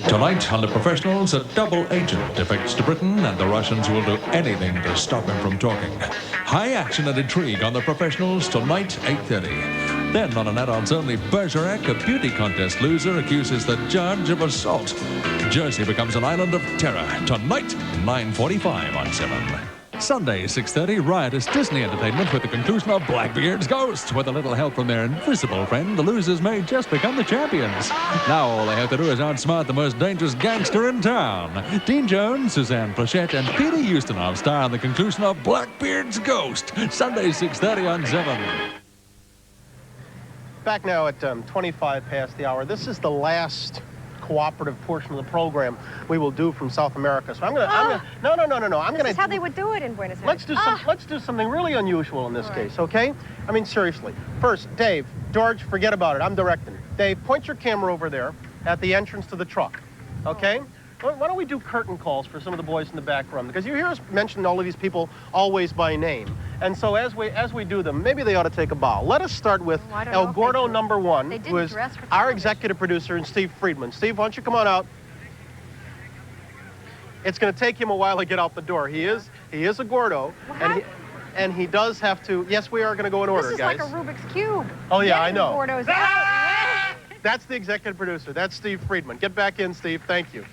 Tonight on The Professionals, a double agent defects to Britain and the Russians will do anything to stop him from talking. High action and intrigue on The Professionals tonight, 8:30. Then on an adults-only Bergerac, a beauty contest loser accuses the judge of assault. Jersey becomes an island of terror. Tonight, 9:45 on 7. Sunday, 6:30, riotous Disney entertainment with the conclusion of Blackbeard's Ghost. With a little help from their invisible friend, the losers may just become the champions. Now all they have to do is outsmart the most dangerous gangster in town. Dean Jones, Suzanne Plachette, and Peter Ustinov star in the conclusion of Blackbeard's Ghost. Sunday, 6:30 on 7. Back now at 25 past the hour. This is the last cooperative portion of the program we will do from South America. So I'm gonna no. I'm This gonna is how they would do it in Buenos Aires. let's do something really unusual in this case, okay? I mean, seriously. First, Dave, George, forget about it. I'm directing. Dave, point your camera over there at the entrance to the truck, okay? Why don't we do curtain calls for some of the boys in the back room? Because you hear us mention all of these people always by name. And so as we do them, maybe they ought to take a bow. Let us start with I don't know El if Gordo they do. number 1, They didn't who is dress for our executive producer, and Steve Friedman. Steve, why don't you come on out? It's going to take him a while to get out the door. He is a Gordo, and he does have to. Yes, we are going to go in order, This is guys. like a Rubik's Cube. Oh yeah, I Getting know. Gordo's out. That's the executive producer. That's Steve Friedman. Get back in, Steve. Thank you.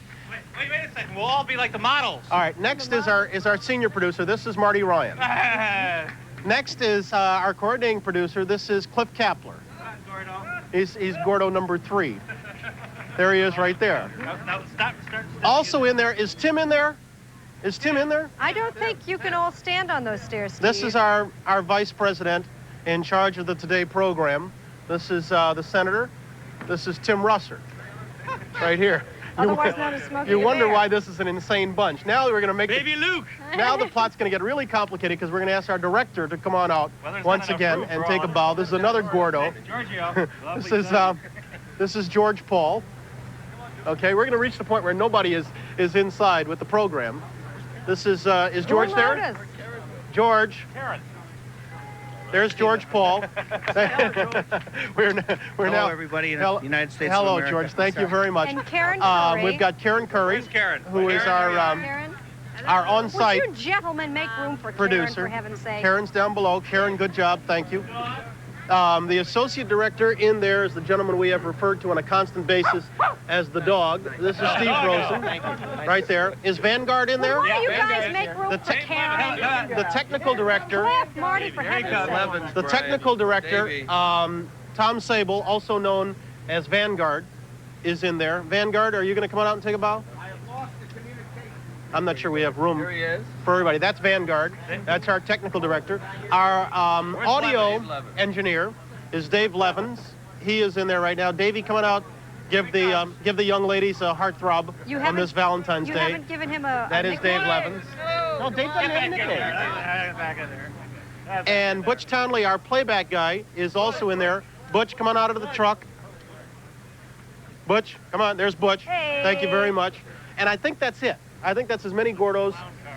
Wait a second. We'll all be like the models. All right. Next is our senior producer. This is Marty Ryan. Next is our coordinating producer. This is Cliff Kapler. He's Gordo number 3. There he is right there. No, stop. Also in there, is Tim in there? Is Tim in there? I don't think you can all stand on those stairs, Steve. This is our vice president in charge of the Today program. This is the senator. This is Tim Russert, right here. Otherwise known as Smokey You the wonder Bear. why this is an insane bunch. Now we're going to make Baby Luke. Now the plot's going to get really complicated because we're going to ask our director to come on out once again and take a bow. This is another Gordo. This is George Paul. Okay, we're going to reach the point where nobody is inside with the program. This is George there? George. There's George Paul. we're now everybody in the United States of Hello, America. George. Thank you very much. And Karen Curry. We've got Karen Curry, who is our on-site Would you gentlemen make room for producer. Karen, for heaven's sake? Karen's down below. Karen, good job. Thank you. The associate director in there is the gentleman we have referred to on a constant basis as the dog. This is Steve Rosen, right there. Is Vanguard in there? Why do you guys make room for Karen? The technical director. Cliff, Marty, for heaven's sake. The technical director, Tom Sable, also known as Vanguard, is in there. Vanguard, are you going to come on out and take a bow? I'm not sure we have room for everybody. That's Vanguard. That's our technical director. Our audio engineer is Dave Levins. He is in there right now. Davey, come on out. Give the young ladies a heartthrob on this Valentine's Day. You haven't given him a That is nickname? Dave Levins. No, Dave doesn't have a nickname. And Butch Townley, our playback guy, is also in there. Butch, come on out of the truck. Butch, come on. There's Butch. Hey. Thank you very much. And I think that's it. I think that's as many Gordos.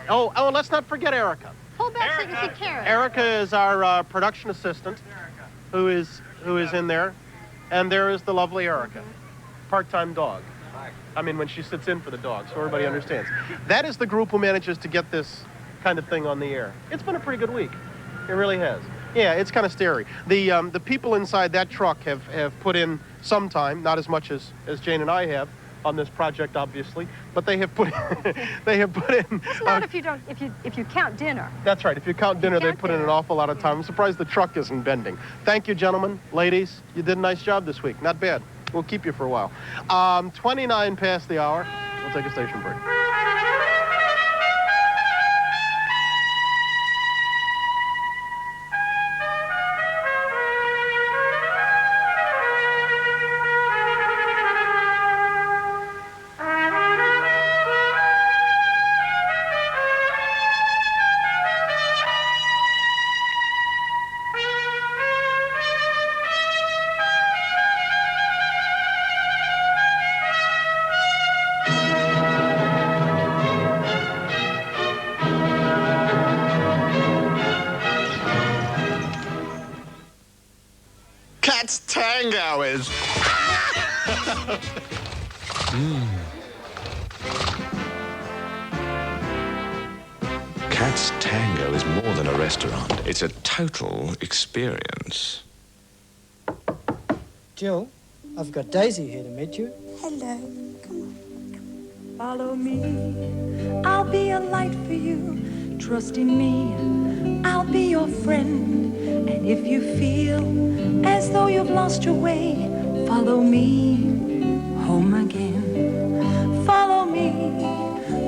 Oh, and let's not forget Erica. Pull back so you can see Karen. Erica is our production assistant, who is in there, and there is the lovely Erica, part-time dog. I mean, when she sits in for the dog, so everybody understands. That is the group who manages to get this kind of thing on the air. It's been a pretty good week. It really has. Yeah, it's kind of scary. The people inside that truck have put in some time, not as much as Jane and I have on this project, obviously, but they have put in, It's not if you count dinner. That's right. If you count dinner, they put in an awful lot of time. I'm surprised the truck isn't bending. Thank you, gentlemen, ladies. You did a nice job this week. Not bad. We'll keep you for a while. 29 past the hour. We'll take a station break. Cat's Tango is... Cat's Tango is more than a restaurant. It's a total experience. Jill, I've got Daisy here to meet you. Hello. Follow me. I'll be a light for you. Trust in me. I'll be your friend. And if you feel as though you've lost your way, follow me home again. Follow me.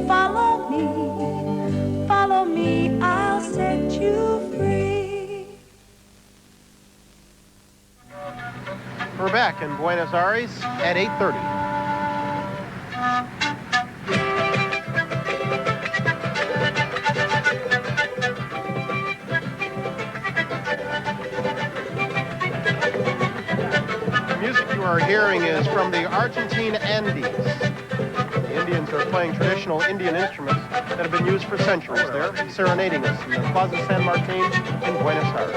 Follow me. Follow me. I'll set you free. We're back in Buenos Aires at 8:30. Are hearing is from the Argentine Andes. The Indians are playing traditional Indian instruments that have been used for centuries. They're serenading us in the Plaza San Martin in Buenos Aires.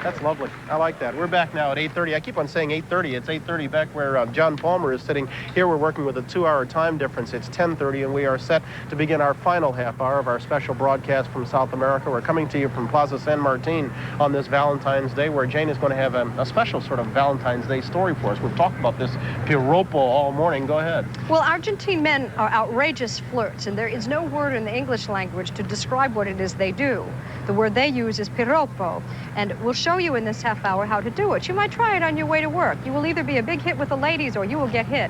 That's That's lovely. I like that. We're back now at 8:30. I keep on saying 8:30. It's 8:30 back where John Palmer is sitting. Here we're working with a 2-hour time difference. It's 10:30, and we are set to begin our final half hour of our special broadcast from South America. We're coming to you from Plaza San Martin on this Valentine's Day, where Jane is going to have a special sort of Valentine's Day story for us. We've talked about this piropo all morning. Go ahead. Well, Argentine men are outrageous flirts, and there is no word in the English language to describe what it is they do. The word they use is piropo, and we'll show you in this half hour how to do it. You might try it on your way to work. You will either be a big hit with the ladies or you will get hit.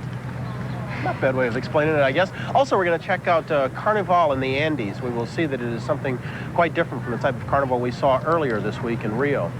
Not a bad way of explaining it, I guess. Also, we're going to check out Carnival in the Andes. We will see that it is something quite different from the type of carnival we saw earlier this week in Rio.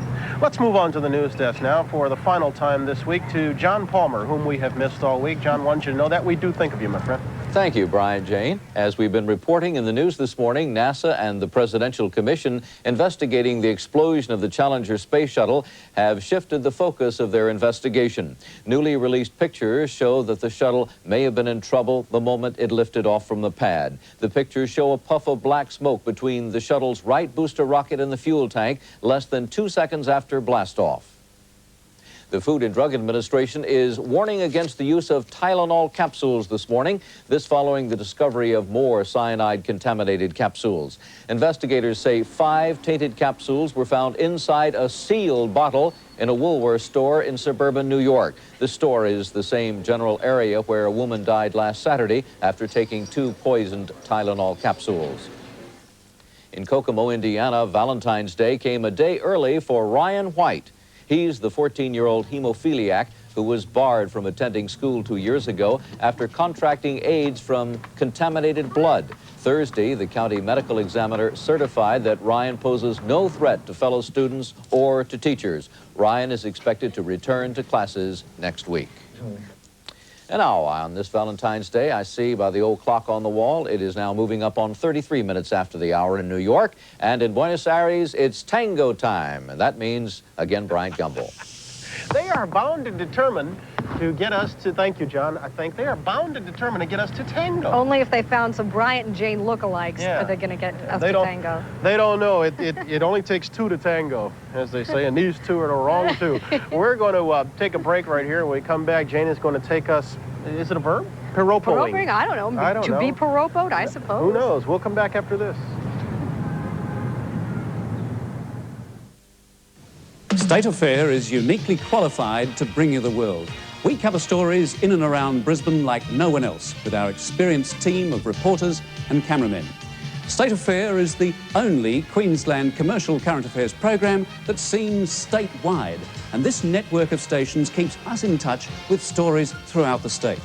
Let's move on to the news desk now for the final time this week to John Palmer, whom we have missed all week. John, wanted you to know that we do think of you, my friend. Thank you, Brian Jane. As we've been reporting in the news this morning, NASA and the Presidential Commission investigating the explosion of the Challenger space shuttle have shifted the focus of their investigation. Newly released pictures show that the shuttle may have been in trouble the moment it lifted off from the pad. The pictures show a puff of black smoke between the shuttle's right booster rocket and the fuel tank less than 2 seconds after blastoff. The Food and Drug Administration is warning against the use of Tylenol capsules this morning, this following the discovery of more cyanide-contaminated capsules. Investigators say 5 tainted capsules were found inside a sealed bottle in a Woolworth store in suburban New York. The store is the same general area where a woman died last Saturday after taking 2 poisoned Tylenol capsules. In Kokomo, Indiana, Valentine's Day came a day early for Ryan White. He's the 14-year-old hemophiliac who was barred from attending school 2 years ago after contracting AIDS from contaminated blood. Thursday, the county medical examiner certified that Ryan poses no threat to fellow students or to teachers. Ryan is expected to return to classes next week. And now, on this Valentine's Day, I see by the old clock on the wall, it is now moving up on 33 minutes after the hour in New York. And in Buenos Aires, it's tango time. And that means, again, Bryant Gumbel. They are bound and determined to get us to, thank you, John, I think they are bound and determined to get us to tango. Only if they found some Bryant and Jane lookalikes are they going to get us to tango. They don't know. It only takes 2 to tango, as they say, and these 2 are the wrong 2. We're going to take a break right here. When we come back, Jane is going to take us, is it a verb? Piropoing. Piropoing? I don't know. I don't know. To be piropoed, I suppose. Who knows? We'll come back after this. State Affair is uniquely qualified to bring you the world. We cover stories in and around Brisbane like no one else, with our experienced team of reporters and cameramen. State Affair is the only Queensland commercial current affairs program that's seen statewide, and this network of stations keeps us in touch with stories throughout the state.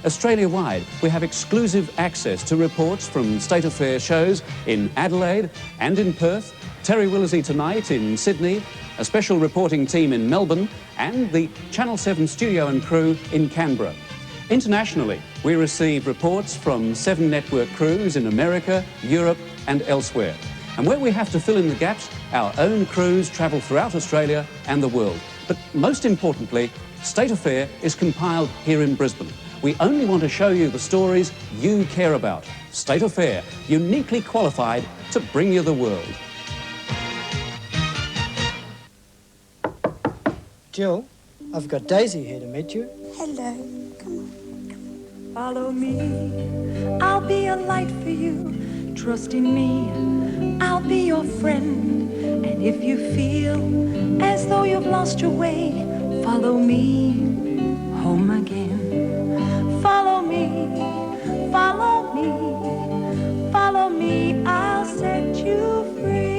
Australia-wide, we have exclusive access to reports from State Affair shows in Adelaide and in Perth, Terry Willesee Tonight in Sydney, a special reporting team in Melbourne, and the Channel 7 studio and crew in Canberra. Internationally, we receive reports from 7 network crews in America, Europe, and elsewhere. And where we have to fill in the gaps, our own crews travel throughout Australia and the world. But most importantly, State Affair is compiled here in Brisbane. We only want to show you the stories you care about. State Affair, uniquely qualified to bring you the world. Jill, I've got Daisy here to meet you. Hello. Come on. Follow me. I'll be a light for you. Trust in me. I'll be your friend. And if you feel as though you've lost your way, follow me home again. Follow me. Follow me. Follow me. I'll set you free.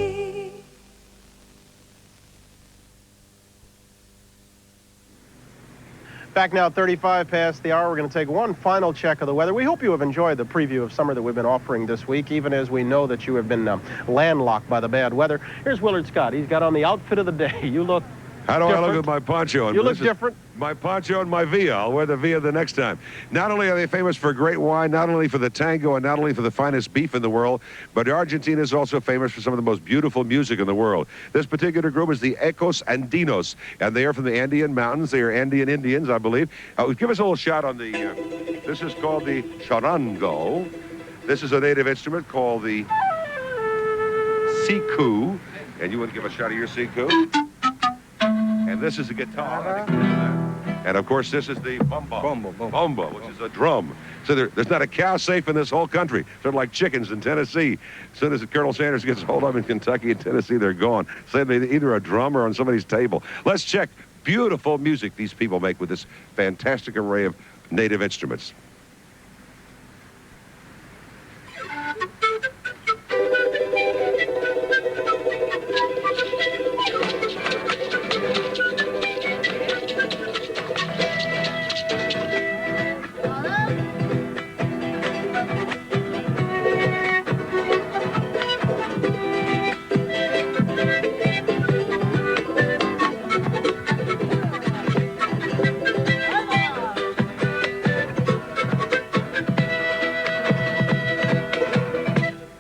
Back now, 35 past the hour. We're going to take one final check of the weather. We hope you have enjoyed the preview of summer that we've been offering this week, even as we know that you have been landlocked by the bad weather. Here's Willard Scott. He's got on the outfit of the day. You look How do different. I look with my poncho? You look different. My poncho and my Via. I'll wear the Via the next time. Not only are they famous for great wine, not only for the tango, and not only for the finest beef in the world, but Argentina is also famous for some of the most beautiful music in the world. This particular group is the Ecos Andinos, and they are from the Andean Mountains. They are Andean Indians, I believe. Give us a little shot on the... this is called the charango. This is a native instrument called the siku. And you want to give a shot of your siku? And this is a guitar. And of course, this is the bomba, which is a drum. So there's not a cow safe in this whole country. Sort of like chickens in Tennessee. As soon as Colonel Sanders gets hold of them in Kentucky and Tennessee, they're gone. So they're either a drum or on somebody's table. Let's check beautiful music these people make with this fantastic array of native instruments.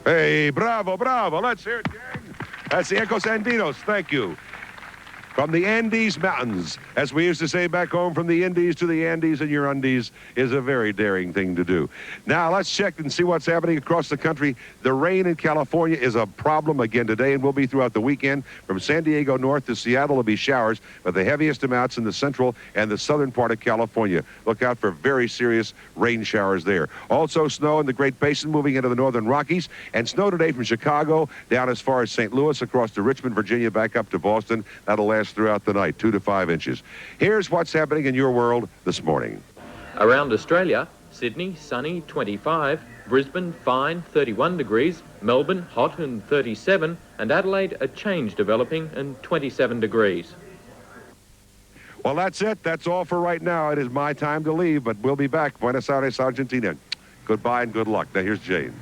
Hey, bravo, bravo. Let's hear it, gang. That's the Ecos Andinos. Thank you. From the Andes Mountains, as we used to say back home, from the Indies to the Andes and your undies is a very daring thing to do. Now, let's check and see what's happening across the country. The rain in California is a problem again today and will be throughout the weekend. From San Diego north to Seattle will be showers, but the heaviest amounts in the central and the southern part of California. Look out for very serious rain showers there. Also snow in the Great Basin moving into the northern Rockies, and snow today from Chicago down as far as St. Louis, across to Richmond, Virginia, back up to Boston. That'll last throughout the night, 2 to 5 inches. Here's what's happening in your world this morning. Around Australia, Sydney, sunny, 25, Brisbane, fine, 31 degrees, Melbourne, hot and 37, and Adelaide, a change developing and 27 degrees. Well, that's it. That's all for right now. It is my time to leave, but we'll be back. Buenos Aires, Argentina. Goodbye and good luck. Now, here's Jane.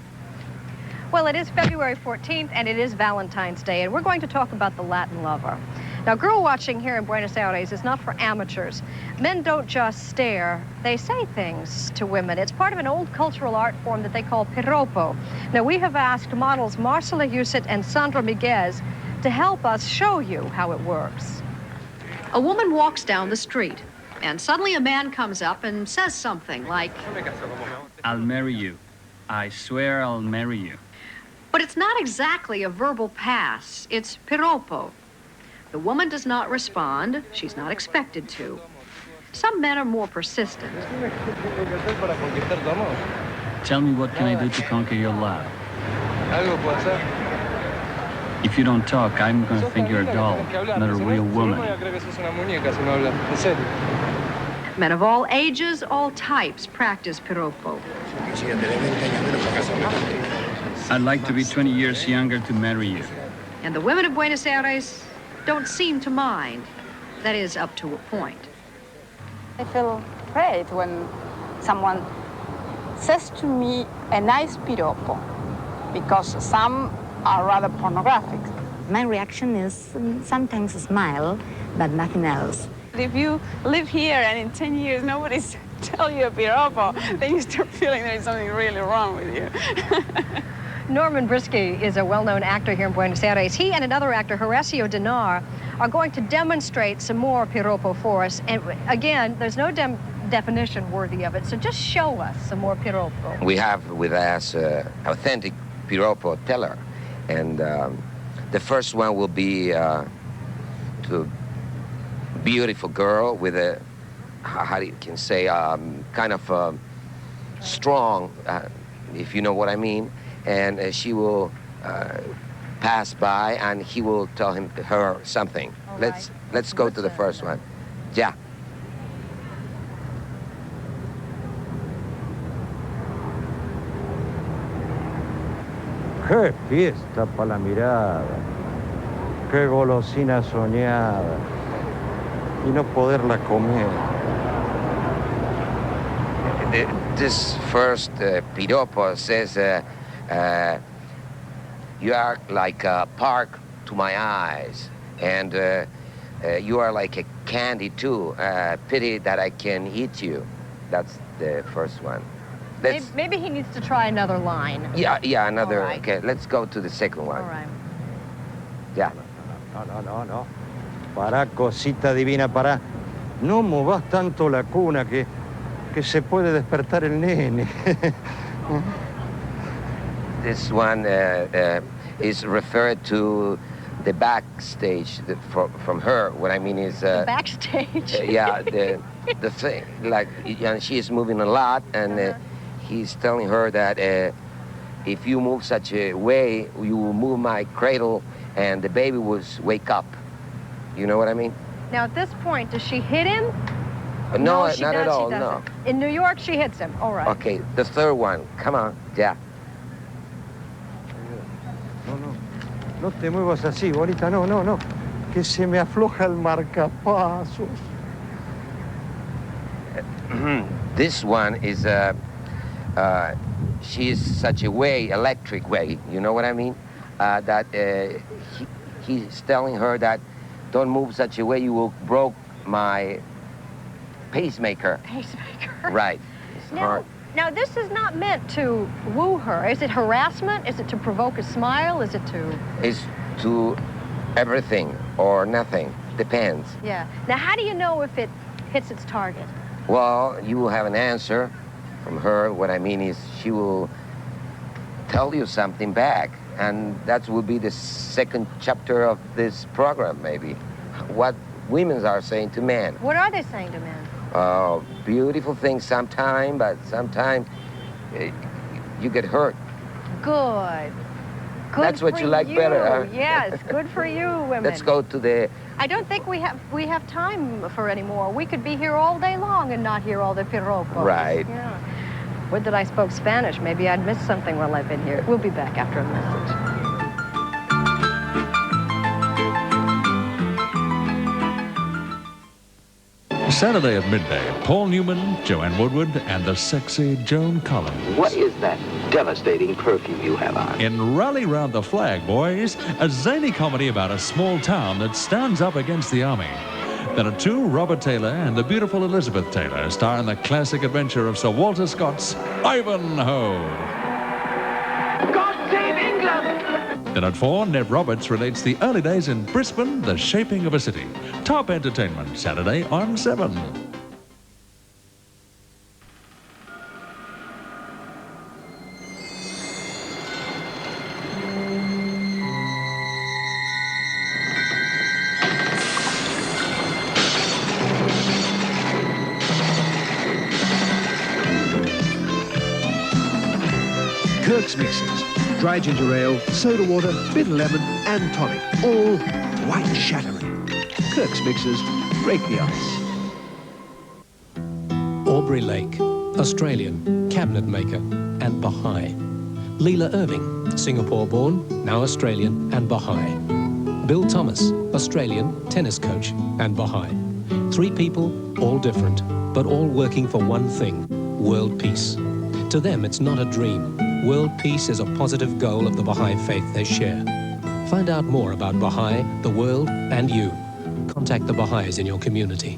Well, it is February 14th, and it is Valentine's Day, and we're going to talk about the Latin lover. Now, girl watching here in Buenos Aires is not for amateurs. Men don't just stare, they say things to women. It's part of an old cultural art form that they call piropo. Now, we have asked models Marcela Yusit and Sandra Miguez to help us show you how it works. A woman walks down the street, and suddenly a man comes up and says something like, "I'll marry you. I swear I'll marry you." But it's not exactly a verbal pass, it's piropo. The woman does not respond. She's not expected to. Some men are more persistent. Tell me, what can I do to conquer your love? If you don't talk, I'm going to think you're a doll, not a real woman. Men of all ages, all types practice piropo. I'd like to be 20 years younger to marry you. And the women of Buenos Aires don't seem to mind. That is, up to a point. I feel great when someone says to me a nice piropo, because some are rather pornographic. My reaction is sometimes a smile, but nothing else. If you live here and in 10 years nobody's tell you a piropo, then you start feeling there's something really wrong with you. Norman Brisky is a well-known actor here in Buenos Aires. He and another actor, Horacio Dinar, are going to demonstrate some more piropo for us. And again, there's no definition worthy of it, so just show us some more piropo. We have with us authentic piropo teller, and the first one will be to a beautiful girl with a, how you can say, kind of strong, if you know what I mean. And she will pass by, and he will tell her something. Right. Let's go to the first one. Yeah. ¡Qué fiesta para la mirada! ¡Qué golosina soñada! Y no poderla comer. This first piropo says, you are like a park to my eyes, and you are like a candy too. Pity that I can eat you. That's the first one. Maybe he needs to try another line. Yeah, another. Right. Okay, let's go to the second one. All right. Yeah. No. Para, cosita divina, para. No movas tanto la cuna que se puede despertar el nene. This one is referred to the backstage from her. What I mean is the backstage. Yeah, the thing, like, she is moving a lot, and he's telling her that if you move such a way, you will move my cradle, and the baby will wake up. You know what I mean? Now, at this point, does she hit him? No, she not does, at all. she No. In New York, she hits him. All right. Okay, the third one. Come on, yeah. No te muevas así, bonita, no, que se me afloja el marcapasos. This one is, she is such a way, electric way, you know what I mean? That he's telling her that don't move such a way, you will broke my pacemaker. Pacemaker? Right, it's hard. Now, this is not meant to woo her. Is it harassment? Is it to provoke a smile? Is it to... It's to everything or nothing, depends. Yeah. Now, how do you know if it hits its target? Well, you will have an answer from her. What I mean is she will tell you something back, and that will be the second chapter of this program, maybe. What women are saying to men. What are they saying to men? Beautiful things sometimes, but sometimes you get hurt. Good. Good. That's what for you like better, huh? Yes, good for you, women. Let's go to the... I don't think we have time for any more. We could be here all day long and not hear all the piropos. Right. Yeah. Would that I spoke Spanish. Maybe I'd miss something while I've been here. We'll be back after a message. Saturday at midday, Paul Newman, Joanne Woodward, and the sexy Joan Collins. What is that devastating perfume you have on? In Rally Round the Flag, boys, a zany comedy about a small town that stands up against the army. Then a two, Robert Taylor and the beautiful Elizabeth Taylor, star in the classic adventure of Sir Walter Scott's Ivanhoe. God save England! Then at 4, Ned Roberts relates the early days in Brisbane, the shaping of a city. Top entertainment, Saturday on 7. Kirk's Mixes. Dry ginger ale, soda water, bitter lemon and tonic. All quite shattering. Kirk's Mixes, break the ice. Aubrey Lake, Australian, cabinet maker and Baha'i. Leela Irving, Singapore-born, now Australian and Baha'i. Bill Thomas, Australian, tennis coach and Baha'i. 3 people, all different, but all working for one thing, world peace. To them, it's not a dream. World peace is a positive goal of the Baha'i faith they share. Find out more about Baha'i, the world, and you. Contact the Baha'is in your community.